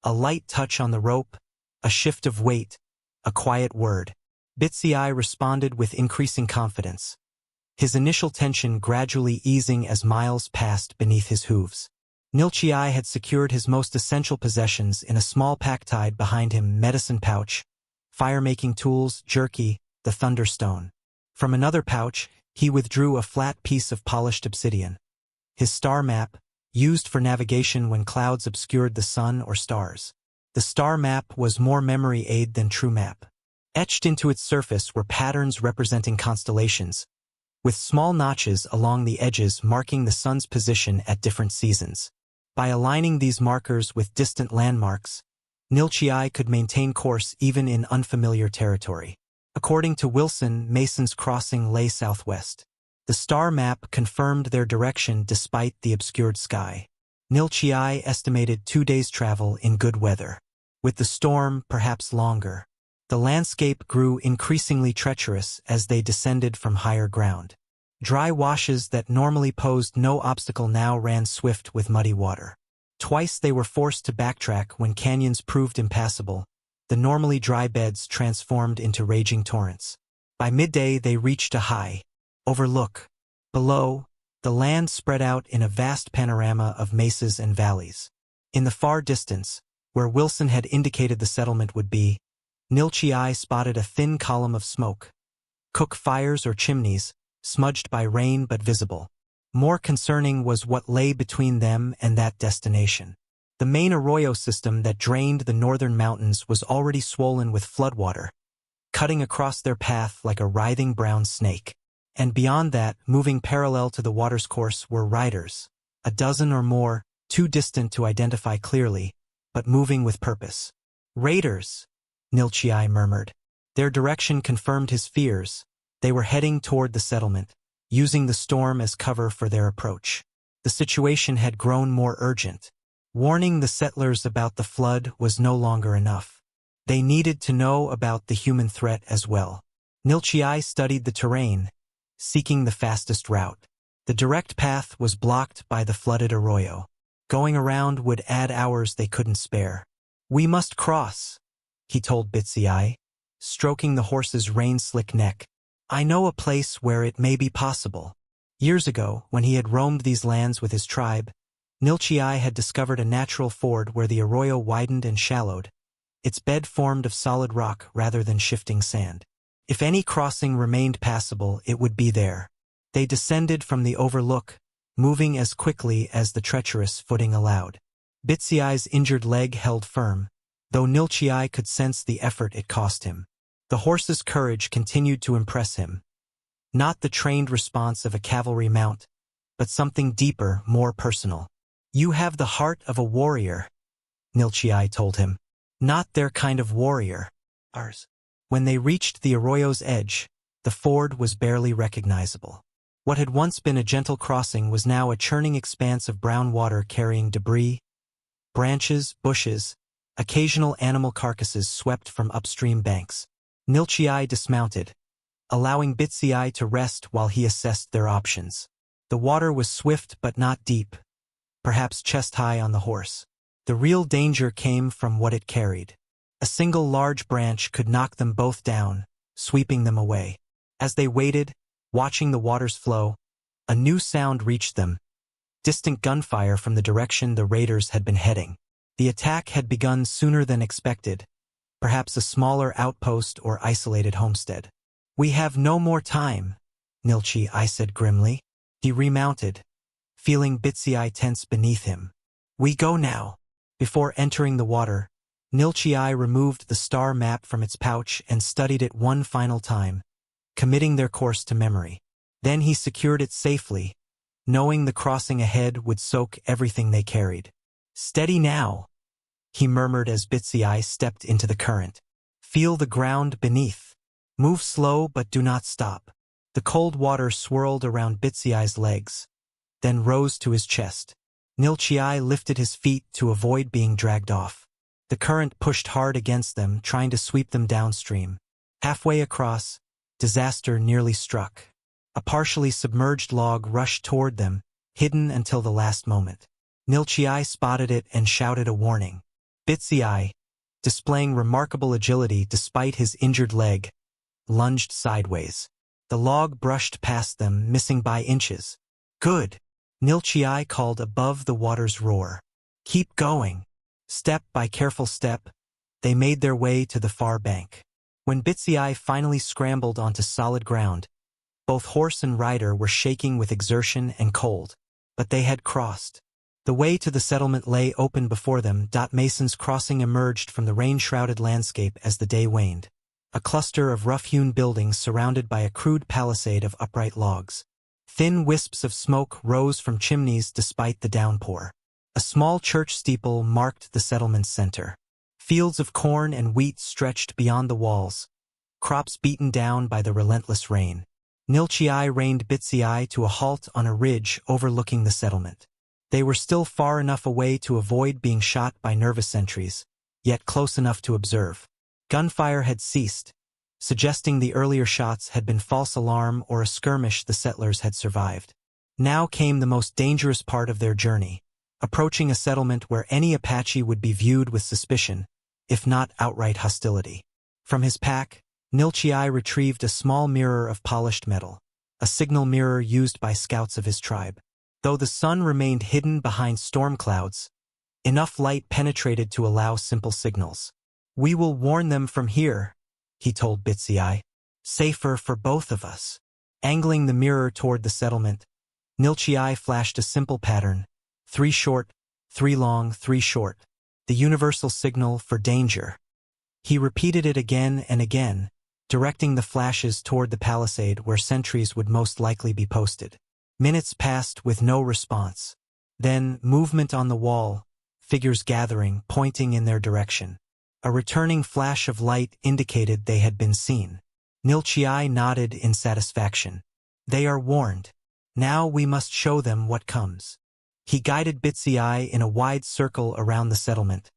A light touch on the rope, a shift of weight, a quiet word. Bitsiai responded with increasing confidence, his initial tension gradually easing as miles passed beneath his hooves. Nilchiai had secured his most essential possessions in a small pack tied behind him: medicine pouch, fire-making tools, jerky, the thunderstone. From another pouch, he withdrew a flat piece of polished obsidian. His star map, used for navigation when clouds obscured the sun or stars. The star map was more memory aid than true map. Etched into its surface were patterns representing constellations, with small notches along the edges marking the sun's position at different seasons. By aligning these markers with distant landmarks, Nilchiai could maintain course even in unfamiliar territory. According to Wilson, Mason's crossing lay southwest. The star map confirmed their direction despite the obscured sky. Nilchiai estimated 2 days' travel in good weather. With the storm, perhaps longer. The landscape grew increasingly treacherous as they descended from higher ground. Dry washes that normally posed no obstacle now ran swift with muddy water. Twice they were forced to backtrack when canyons proved impassable. The normally dry beds transformed into raging torrents. By midday they reached a high overlook. Below, the land spread out in a vast panorama of mesas and valleys. In the far distance, where Wilson had indicated the settlement would be, Nilchiai spotted a thin column of smoke. Cook fires or chimneys, smudged by rain but visible. More concerning was what lay between them and that destination. The main arroyo system that drained the northern mountains was already swollen with floodwater, cutting across their path like a writhing brown snake. And beyond that, moving parallel to the water's course, were riders, a dozen or more, too distant to identify clearly, but moving with purpose. "Raiders," Nilchiai murmured. Their direction confirmed his fears. They were heading toward the settlement, using the storm as cover for their approach. The situation had grown more urgent. Warning the settlers about the flood was no longer enough. They needed to know about the human threat as well. Nilchiai studied the terrain, seeking the fastest route. The direct path was blocked by the flooded arroyo. Going around would add hours they couldn't spare. "We must cross," he told Bitsiai, stroking the horse's rain-slick neck. "I know a place where it may be possible." Years ago, when he had roamed these lands with his tribe, Nilchiai had discovered a natural ford where the arroyo widened and shallowed, its bed formed of solid rock rather than shifting sand. If any crossing remained passable, it would be there. They descended from the overlook, moving as quickly as the treacherous footing allowed. Bitsiai's injured leg held firm, though Nilchiai could sense the effort it cost him. The horse's courage continued to impress him. Not the trained response of a cavalry mount, but something deeper, more personal. "You have the heart of a warrior," Nilchiai told him. "Not their kind of warrior. Ours." When they reached the arroyo's edge, the ford was barely recognizable. What had once been a gentle crossing was now a churning expanse of brown water carrying debris, branches, bushes, occasional animal carcasses swept from upstream banks. Nilchiai dismounted, allowing Bitsy Eye to rest while he assessed their options. The water was swift but not deep, perhaps chest-high on the horse. The real danger came from what it carried. A single large branch could knock them both down, sweeping them away. As they waited, watching the waters flow, a new sound reached them, distant gunfire from the direction the raiders had been heading. The attack had begun sooner than expected, perhaps a smaller outpost or isolated homestead. "We have no more time," Nilchi I said grimly. He remounted, feeling Bitsy Eye tense beneath him. "We go now." Before entering the water, Nilchi I removed the star map from its pouch and studied it one final time, committing their course to memory. Then he secured it safely, knowing the crossing ahead would soak everything they carried. "Steady now," he murmured as Bitsy Eye stepped into the current. "Feel the ground beneath. Move slow but do not stop." The cold water swirled around Bitsy Eye's legs, then rose to his chest. Nilchi I lifted his feet to avoid being dragged off. The current pushed hard against them, trying to sweep them downstream. Halfway across, disaster nearly struck. A partially submerged log rushed toward them, hidden until the last moment. Nilchi I spotted it and shouted a warning. Bitsy Eye, displaying remarkable agility despite his injured leg, lunged sideways. The log brushed past them, missing by inches. "Good," Nilchi I called above the water's roar. "Keep going." Step by careful step, they made their way to the far bank. When Bitsy Eye finally scrambled onto solid ground, both horse and rider were shaking with exertion and cold. But they had crossed. The way to the settlement lay open before them. Mason's Crossing emerged from the rain-shrouded landscape as the day waned. A cluster of rough-hewn buildings surrounded by a crude palisade of upright logs. Thin wisps of smoke rose from chimneys despite the downpour. A small church steeple marked the settlement's center. Fields of corn and wheat stretched beyond the walls, crops beaten down by the relentless rain. Nilchi I reined Bitsy Eye to a halt on a ridge overlooking the settlement. They were still far enough away to avoid being shot by nervous sentries, yet close enough to observe. Gunfire had ceased, suggesting the earlier shots had been false alarm or a skirmish the settlers had survived. Now came the most dangerous part of their journey, approaching a settlement where any Apache would be viewed with suspicion, if not outright hostility. From his pack, Nilchi I retrieved a small mirror of polished metal, a signal mirror used by scouts of his tribe. Though the sun remained hidden behind storm clouds, enough light penetrated to allow simple signals. "We will warn them from here," he told Bitsy Eye. "Safer for both of us." Angling the mirror toward the settlement, Nilchi I flashed a simple pattern: 3 short, 3 long, 3 short, the universal signal for danger. He repeated it again and again, directing the flashes toward the palisade where sentries would most likely be posted. Minutes passed with no response. Then, movement on the wall, figures gathering, pointing in their direction. A returning flash of light indicated they had been seen. Nilchi I nodded in satisfaction. "They are warned. Now we must show them what comes." He guided Bitsy Eye in a wide circle around the settlement,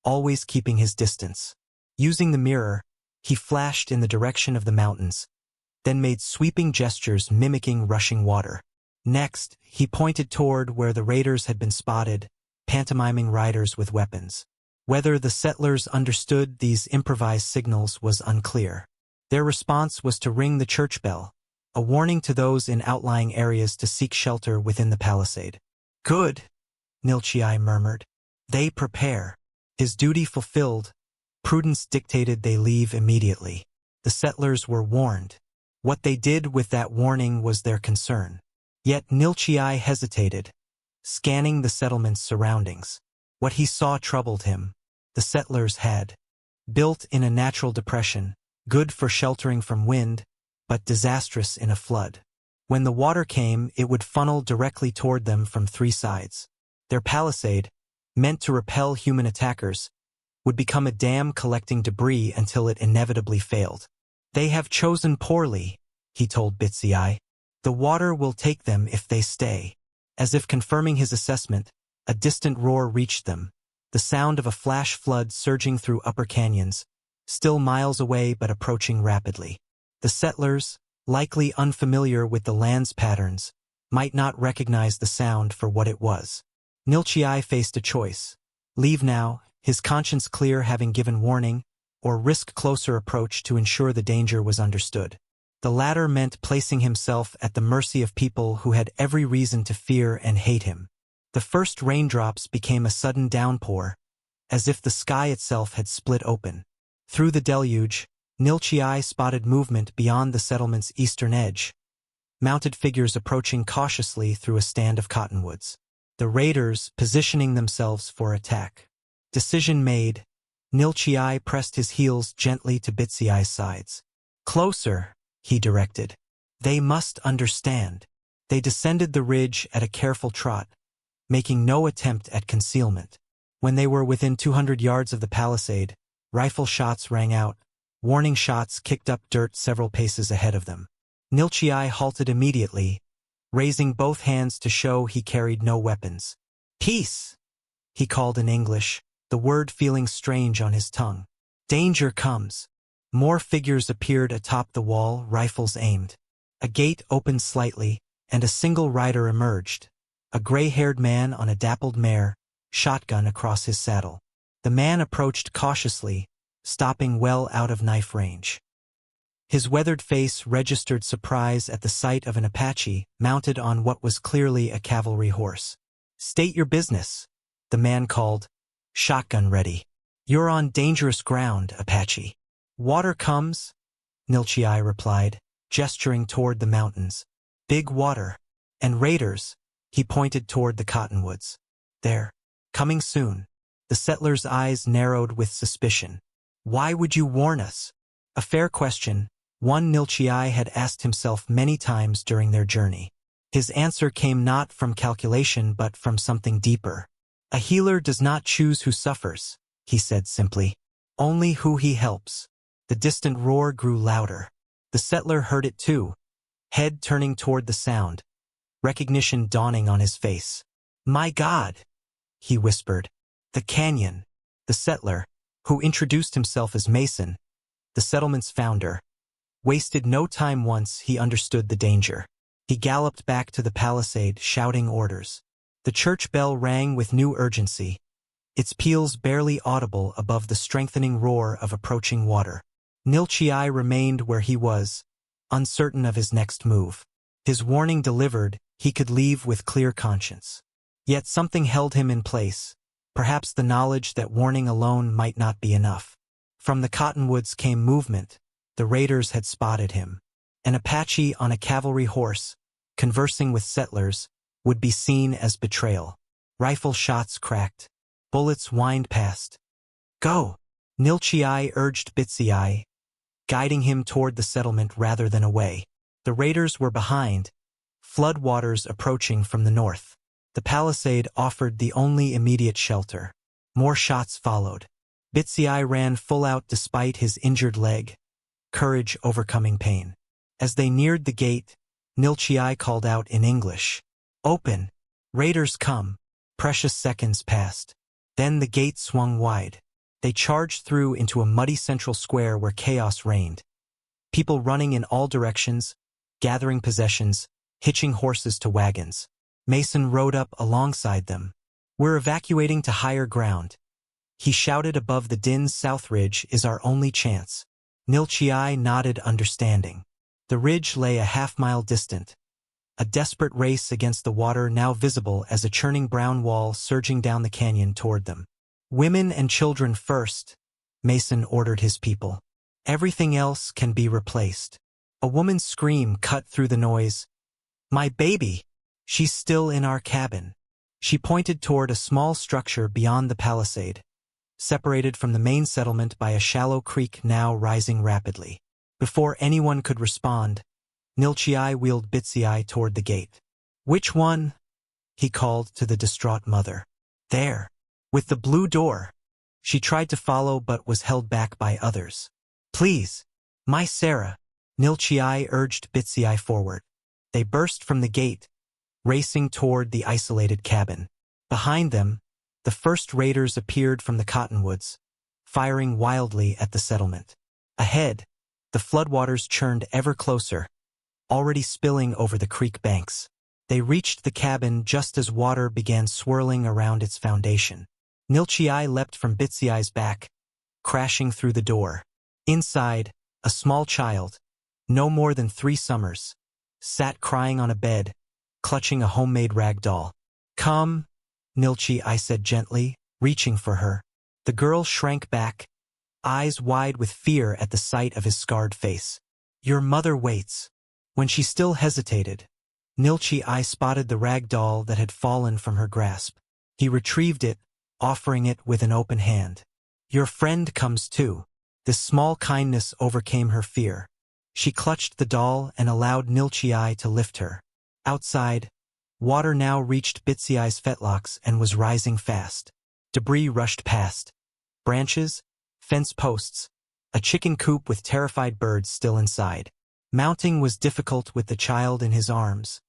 always keeping his distance. Using the mirror, he flashed in the direction of the mountains, then made sweeping gestures mimicking rushing water. Next, he pointed toward where the raiders had been spotted, pantomiming riders with weapons. Whether the settlers understood these improvised signals was unclear. Their response was to ring the church bell, a warning to those in outlying areas to seek shelter within the palisade. "Good," Nilchi I murmured. "They prepare." His duty fulfilled, prudence dictated they leave immediately. The settlers were warned. What they did with that warning was their concern. Yet Nilchi I hesitated, scanning the settlement's surroundings. What he saw troubled him. The settlers had built in a natural depression, good for sheltering from wind, but disastrous in a flood. When the water came, it would funnel directly toward them from 3 sides. Their palisade, meant to repel human attackers, would become a dam collecting debris until it inevitably failed. "They have chosen poorly," he told Bitsy Eye. "The water will take them if they stay." As if confirming his assessment, a distant roar reached them, the sound of a flash flood surging through upper canyons, still miles away but approaching rapidly. The settlers, likely unfamiliar with the land's patterns, might not recognize the sound for what it was. Nilchai faced a choice: leave now, his conscience clear having given warning, or risk closer approach to ensure the danger was understood. The latter meant placing himself at the mercy of people who had every reason to fear and hate him. The first raindrops became a sudden downpour, as if the sky itself had split open. Through the deluge, Nilchai spotted movement beyond the settlement's eastern edge, mounted figures approaching cautiously through a stand of cottonwoods. The raiders positioning themselves for attack. Decision made, Nilchai pressed his heels gently to Bitsiai's sides. Closer, he directed. They must understand. They descended the ridge at a careful trot, making no attempt at concealment. When they were within 200 yards of the palisade, rifle shots rang out. Warning shots kicked up dirt several paces ahead of them. Nilchai halted immediately, raising both hands to show he carried no weapons. "Peace!" he called in English, the word feeling strange on his tongue. "Danger comes." More figures appeared atop the wall, rifles aimed. A gate opened slightly, and a single rider emerged, a gray-haired man on a dappled mare, shotgun across his saddle. The man approached cautiously, stopping well out of knife range. His weathered face registered surprise at the sight of an Apache mounted on what was clearly a cavalry horse. "State your business," the man called, shotgun ready. "You're on dangerous ground, Apache." "Water comes," Nilchai replied, gesturing toward the mountains. "Big water. And raiders," he pointed toward the cottonwoods. "They're coming soon." The settler's eyes narrowed with suspicion. "Why would you warn us?" A fair question, one Nilchai had asked himself many times during their journey. His answer came not from calculation but from something deeper. "A healer does not choose who suffers," he said simply. "Only who he helps." The distant roar grew louder. The settler heard it too, head turning toward the sound, recognition dawning on his face. "My God," he whispered. "The canyon." The settler, who introduced himself as Mason, the settlement's founder, wasted no time once he understood the danger. He galloped back to the palisade, shouting orders. The church bell rang with new urgency, its peals barely audible above the strengthening roar of approaching water. Nilchai remained where he was, uncertain of his next move. His warning delivered, he could leave with clear conscience. Yet something held him in place, perhaps the knowledge that warning alone might not be enough. From the cottonwoods came movement. The raiders had spotted him. An Apache on a cavalry horse, conversing with settlers, would be seen as betrayal. Rifle shots cracked. Bullets whined past. "Go!" Nilchai urged Bitsiai, guiding him toward the settlement rather than away. The raiders were behind, floodwaters approaching from the north. The palisade offered the only immediate shelter. More shots followed. Bitsiai ran full out despite his injured leg, courage overcoming pain. As they neared the gate, Nilchai called out in English, "Open! Raiders come!" Precious seconds passed. Then the gate swung wide. They charged through into a muddy central square where chaos reigned. People running in all directions, gathering possessions, hitching horses to wagons. Mason rode up alongside them. "We're evacuating to higher ground," he shouted above the din. "South Ridge is our only chance." Nilchai nodded understanding. The ridge lay a half-mile distant, a desperate race against the water now visible as a churning brown wall surging down the canyon toward them. "Women and children first," Mason ordered his people. "Everything else can be replaced." A woman's scream cut through the noise. "My baby! She's still in our cabin." She pointed toward a small structure beyond the palisade, separated from the main settlement by a shallow creek now rising rapidly. Before anyone could respond, Nilchai wheeled Bitsiai toward the gate. "Which one?" he called to the distraught mother. "There. With the blue door." She tried to follow but was held back by others. "Please, my Sarah," Nilchai urged Bitsiai forward. They burst from the gate, racing toward the isolated cabin. Behind them, the first raiders appeared from the cottonwoods, firing wildly at the settlement. Ahead, The floodwaters churned ever closer, already spilling over the creek banks. They reached the cabin just as water began swirling around its foundation. Nilchii leapt from Bitsiai's back, crashing through the door. Inside, a small child, no more than 3 summers, sat crying on a bed, clutching a homemade rag doll. "Come," Nilchii said gently, reaching for her. The girl shrank back, eyes wide with fear at the sight of his scarred face. "Your mother waits." When she still hesitated, Nilchii spotted the rag doll that had fallen from her grasp. He retrieved it, offering it with an open hand. "Your friend comes too." This small kindness overcame her fear. She clutched the doll and allowed Nilchii to lift her. Outside, water now reached Bitsiai's fetlocks and was rising fast. Debris rushed past. Branches, fence posts, a chicken coop with terrified birds still inside. Mounting was difficult with the child in his arms,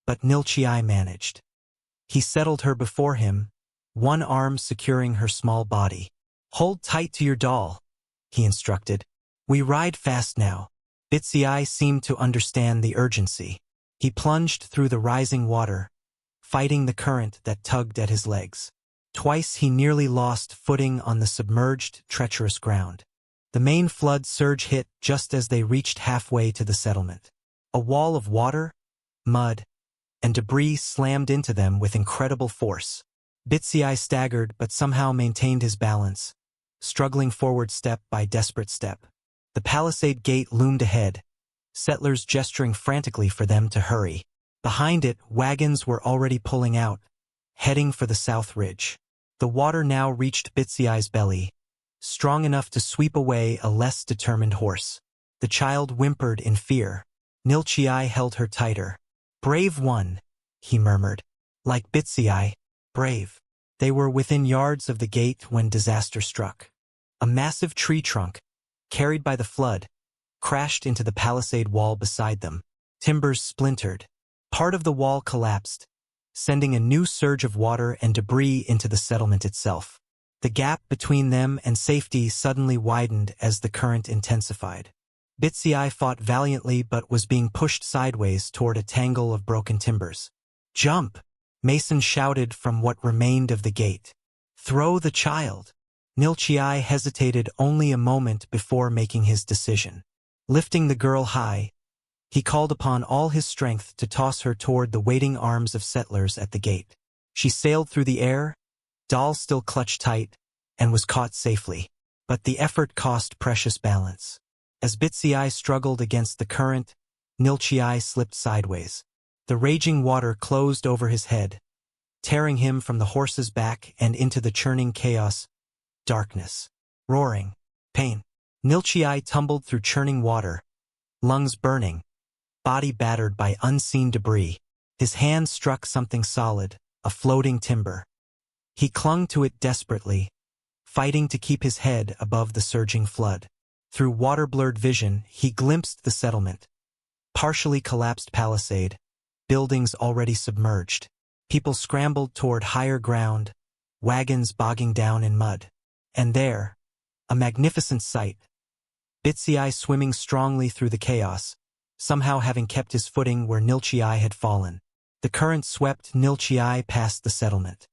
but Nilchii managed. He settled her before him, one arm securing her small body. "Hold tight to your doll," he instructed. "We ride fast now." Bitsiai seemed to understand the urgency. He plunged through the rising water, fighting the current that tugged at his legs. Twice he nearly lost footing on the submerged, treacherous ground. The main flood surge hit just as they reached halfway to the settlement. A wall of water, mud, and debris slammed into them with incredible force. Bitsiai staggered but somehow maintained his balance, struggling forward step by desperate step. The palisade gate loomed ahead, settlers gesturing frantically for them to hurry. Behind it, wagons were already pulling out, heading for the south ridge. The water now reached Bitsiai's belly, strong enough to sweep away a less determined horse. The child whimpered in fear. Nilchii held her tighter. "Brave one," he murmured. "Like Bitsiai, brave." They were within yards of the gate when disaster struck. A massive tree trunk, carried by the flood, crashed into the palisade wall beside them. Timbers splintered. Part of the wall collapsed, sending a new surge of water and debris into the settlement itself. The gap between them and safety suddenly widened as the current intensified. Bitsiai fought valiantly but was being pushed sideways toward a tangle of broken timbers. "Jump!" Mason shouted from what remained of the gate. "Throw the child!" Nilchii hesitated only a moment before making his decision. Lifting the girl high, he called upon all his strength to toss her toward the waiting arms of settlers at the gate. She sailed through the air, doll still clutched tight, and was caught safely. But the effort cost precious balance. As Bitsiai struggled against the current, Nilchii slipped sideways. The raging water closed over his head, tearing him from the horse's back and into the churning chaos. Darkness. Roaring. Pain. Nilchii tumbled through churning water, lungs burning, body battered by unseen debris. His hand struck something solid, a floating timber. He clung to it desperately, fighting to keep his head above the surging flood. Through water-blurred vision, he glimpsed the settlement. Partially collapsed palisade, buildings already submerged. People scrambled toward higher ground, wagons bogging down in mud. And there, a magnificent sight. Bitsiai swimming strongly through the chaos, somehow having kept his footing where Nilchii had fallen. The current swept Nilchii past the settlement.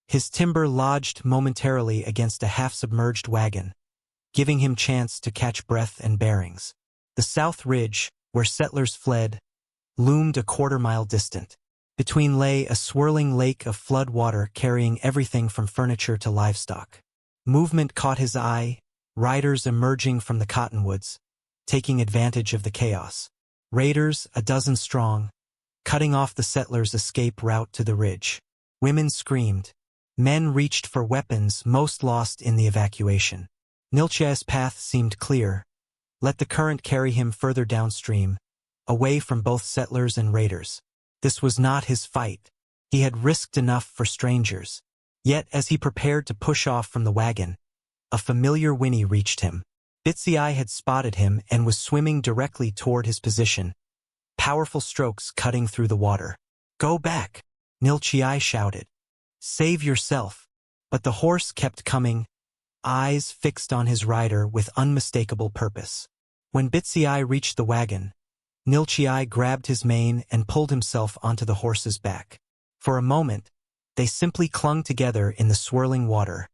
His timber lodged momentarily against a half-submerged wagon, giving him chance to catch breath and bearings. The south ridge, where settlers fled, loomed a quarter-mile distant. Between lay a swirling lake of flood water carrying everything from furniture to livestock. Movement caught his eye, riders emerging from the cottonwoods, taking advantage of the chaos. Raiders, a dozen strong, cutting off the settlers' escape route to the ridge. Women screamed. Men reached for weapons, most lost in the evacuation. Nilchii's path seemed clear. Let the current carry him further downstream, away from both settlers and raiders. This was not his fight. He had risked enough for strangers. Yet as he prepared to push off from the wagon, a familiar whinny reached him. Bitsiai had spotted him and was swimming directly toward his position, powerful strokes cutting through the water. "Go back!" Nilchii shouted. "Save yourself!" But the horse kept coming, eyes fixed on his rider with unmistakable purpose. When Bitsy reached the wagon, Nilchai grabbed his mane and pulled himself onto the horse's back. For a moment, they simply clung together in the swirling water.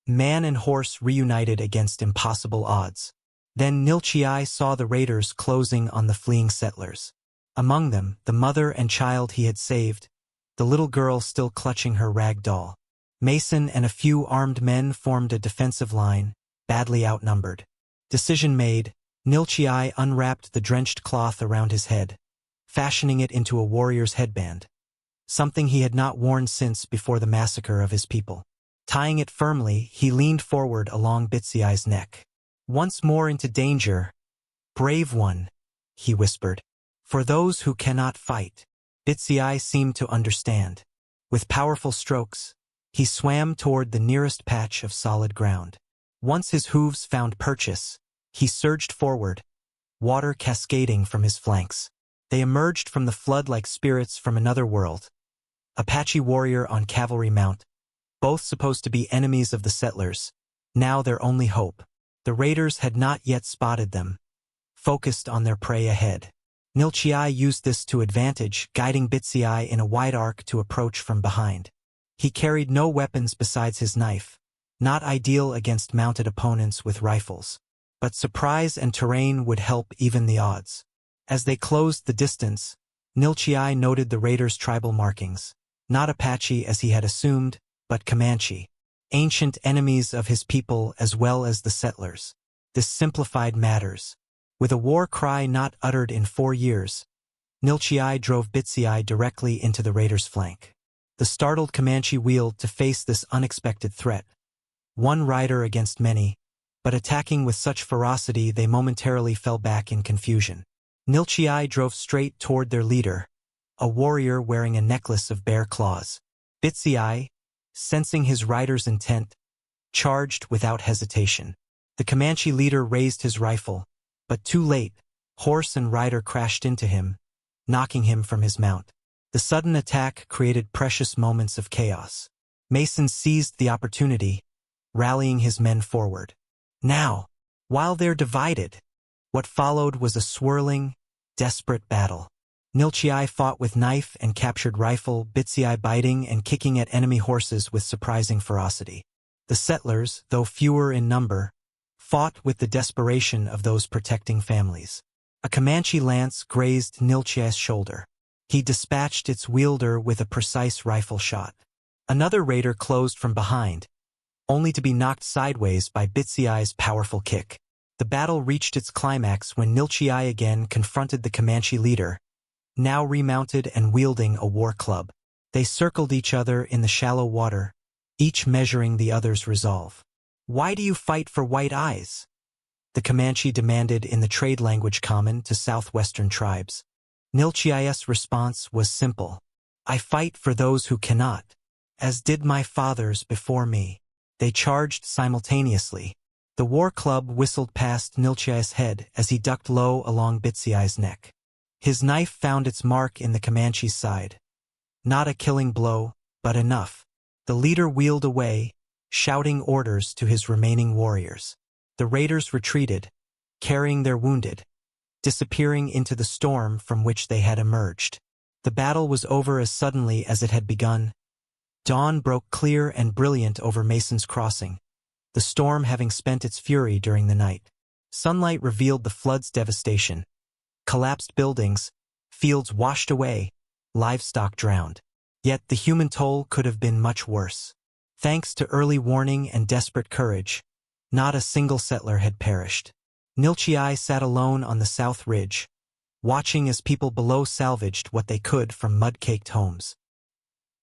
Man and horse reunited against impossible odds. Then Nilchai saw the raiders closing on the fleeing settlers. Among them, the mother and child he had saved, the little girl still clutching her rag doll. Mason and a few armed men formed a defensive line, badly outnumbered. Decision made, Nilchai unwrapped the drenched cloth around his head, fashioning it into a warrior's headband, something he had not worn since before the massacre of his people. Tying it firmly, he leaned forward along Bitsy neck. Once more into danger. "Brave one," he whispered. "For those who cannot fight." Bitsy seemed to understand. With powerful strokes, he swam toward the nearest patch of solid ground. Once his hooves found purchase, he surged forward, water cascading from his flanks. They emerged from the flood like spirits from another world. Apache warrior on cavalry mount, both supposed to be enemies of the settlers, now their only hope. The raiders had not yet spotted them, focused on their prey ahead. Nilchai used this to advantage, guiding Bitsy in a wide arc to approach from behind. He carried no weapons besides his knife, not ideal against mounted opponents with rifles. But surprise and terrain would help even the odds. As they closed the distance, Nilchai noted the raiders' tribal markings. Not Apache as he had assumed, but Comanche. Ancient enemies of his people as well as the settlers. This simplified matters. With a war cry not uttered in 4 years, Nilchai drove Bitsy directly into the raiders' flank. The startled Comanche wheeled to face this unexpected threat. One rider against many, but attacking with such ferocity they momentarily fell back in confusion. Nilchai drove straight toward their leader, a warrior wearing a necklace of bear claws. Bitsy, sensing his rider's intent, charged without hesitation. The Comanche leader raised his rifle, but too late, horse and rider crashed into him, knocking him from his mount. The sudden attack created precious moments of chaos. Mason seized the opportunity, rallying his men forward. Now, while they're divided, what followed was a swirling, desperate battle. Nilchai fought with knife and captured rifle, Bitsy biting and kicking at enemy horses with surprising ferocity. The settlers, though fewer in number, fought with the desperation of those protecting families. A Comanche lance grazed Nilchai's shoulder. He dispatched its wielder with a precise rifle shot. Another raider closed from behind, only to be knocked sideways by Bitsy's powerful kick. The battle reached its climax when Nilchai again confronted the Comanche leader, now remounted and wielding a war club. They circled each other in the shallow water, each measuring the other's resolve. "Why do you fight for white eyes?" the Comanche demanded in the trade language common to southwestern tribes. Nilchai's response was simple. "I fight for those who cannot, as did my fathers before me." They charged simultaneously. The war club whistled past Nilchai's head as he ducked low along Bitsy's neck. His knife found its mark in the Comanche's side. Not a killing blow, but enough. The leader wheeled away, shouting orders to his remaining warriors. The raiders retreated, carrying their wounded, disappearing into the storm from which they had emerged. The battle was over as suddenly as it had begun. Dawn broke clear and brilliant over Mason's Crossing, the storm having spent its fury during the night. Sunlight revealed the flood's devastation. Collapsed buildings, fields washed away, livestock drowned. Yet the human toll could have been much worse. Thanks to early warning and desperate courage, not a single settler had perished. Nilchai sat alone on the south ridge, watching as people below salvaged what they could from mud-caked homes.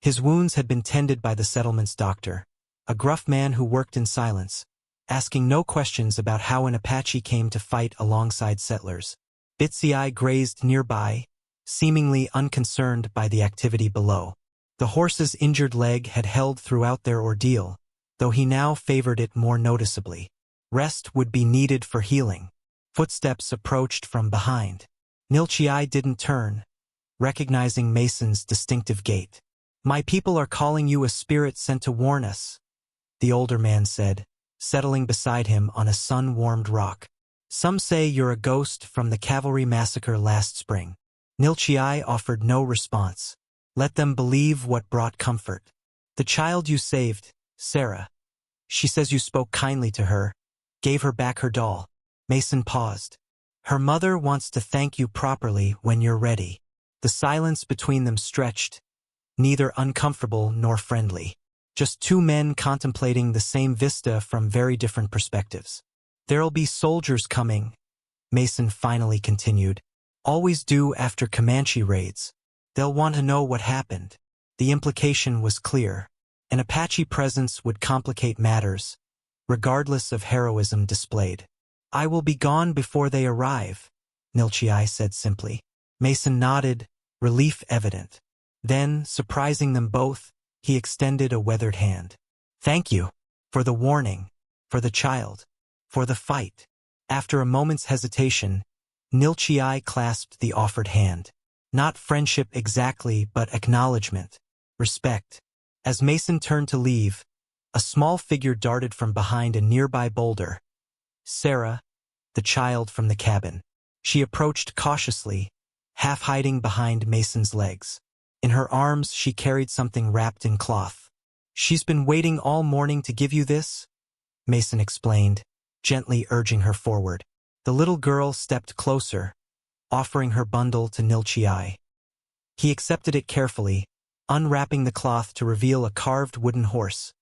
His wounds had been tended by the settlement's doctor, a gruff man who worked in silence, asking no questions about how an Apache came to fight alongside settlers. Bitsy grazed nearby, seemingly unconcerned by the activity below. The horse's injured leg had held throughout their ordeal, though he now favored it more noticeably. Rest would be needed for healing. Footsteps approached from behind. Nilchai didn't turn, recognizing Mason's distinctive gait. "My people are calling you a spirit sent to warn us," the older man said, settling beside him on a sun-warmed rock. Some say you're a ghost from the cavalry massacre last spring. Nilchai offered no response. Let them believe what brought comfort. The child you saved, Sarah. She says you spoke kindly to her, gave her back her doll. Mason paused. Her mother wants to thank you properly when you're ready. The silence between them stretched, neither uncomfortable nor friendly. Just two men contemplating the same vista from very different perspectives. There'll be soldiers coming, Mason finally continued. Always do after Comanche raids. They'll want to know what happened. The implication was clear. An Apache presence would complicate matters, regardless of heroism displayed. I will be gone before they arrive, Nilchai said simply. Mason nodded, relief evident. Then, surprising them both, he extended a weathered hand. Thank you. For the warning. For the child. For the fight. After a moment's hesitation, Nilchai clasped the offered hand. Not friendship exactly, but acknowledgement. Respect. As Mason turned to leave, a small figure darted from behind a nearby boulder. Sarah, the child from the cabin. She approached cautiously, half hiding behind Mason's legs. In her arms she carried something wrapped in cloth. She's been waiting all morning to give you this, Mason explained, gently urging her forward. The little girl stepped closer, offering her bundle to Nilchai. He accepted it carefully, unwrapping the cloth to reveal a carved wooden horse.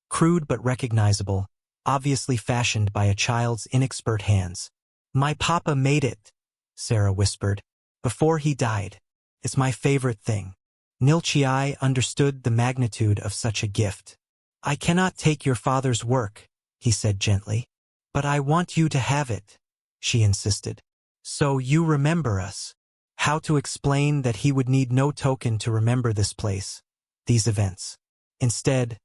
Crude but recognizable, obviously fashioned by a child's inexpert hands. My papa made it, Sarah whispered, before he died. It's my favorite thing. Nilchai understood the magnitude of such a gift. I cannot take your father's work, he said gently. But I want you to have it, she insisted. So you remember us. How to explain that he would need no token to remember this place, these events. Instead,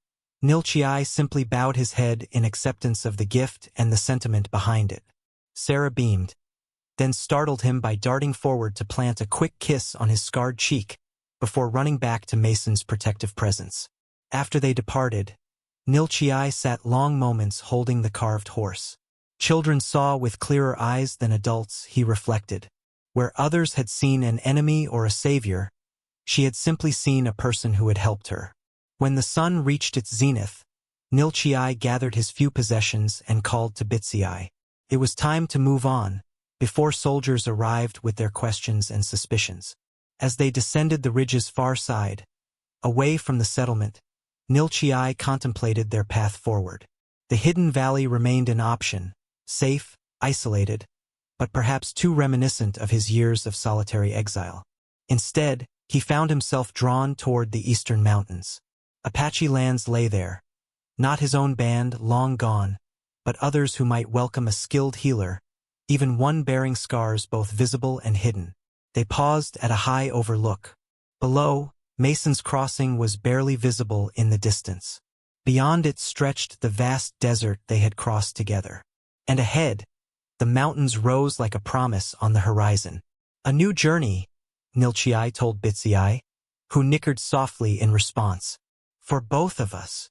Nilchai simply bowed his head in acceptance of the gift and the sentiment behind it. Sarah beamed, then startled him by darting forward to plant a quick kiss on his scarred cheek before running back to Mason's protective presence. After they departed, Nilchai sat long moments holding the carved horse. Children saw with clearer eyes than adults, he reflected. Where others had seen an enemy or a savior, she had simply seen a person who had helped her. When the sun reached its zenith, Nilchai gathered his few possessions and called to Bitsiai. It was time to move on, before soldiers arrived with their questions and suspicions. As they descended the ridge's far side, away from the settlement, Nilchai contemplated their path forward. The hidden valley remained an option, safe, isolated, but perhaps too reminiscent of his years of solitary exile. Instead, he found himself drawn toward the eastern mountains. Apache lands lay there, not his own band, long gone, but others who might welcome a skilled healer, even one bearing scars both visible and hidden. They paused at a high overlook. Below, Mason's crossing was barely visible in the distance. Beyond it stretched the vast desert they had crossed together. And ahead, the mountains rose like a promise on the horizon. A new journey, Nilchai told Bitsiai, who nickered softly in response. For both of us.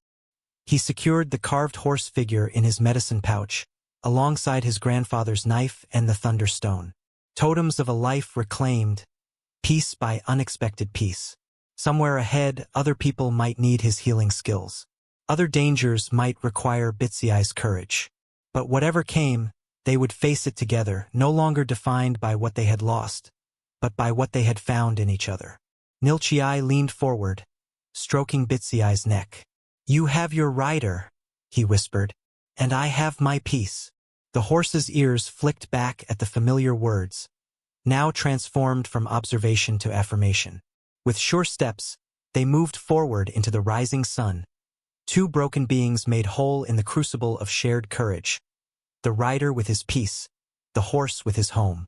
He secured the carved horse figure in his medicine pouch, alongside his grandfather's knife and the thunderstone. Totems of a life reclaimed, piece by unexpected piece. Somewhere ahead, other people might need his healing skills. Other dangers might require Bitsiai's courage. But whatever came, they would face it together, no longer defined by what they had lost, but by what they had found in each other. Nilchai leaned forward, stroking Bitsiai's neck. You have your rider, he whispered, and I have my piece. The horse's ears flicked back at the familiar words, now transformed from observation to affirmation. With sure steps, they moved forward into the rising sun, two broken beings made whole in the crucible of shared courage. The rider with his peace, the horse with his home.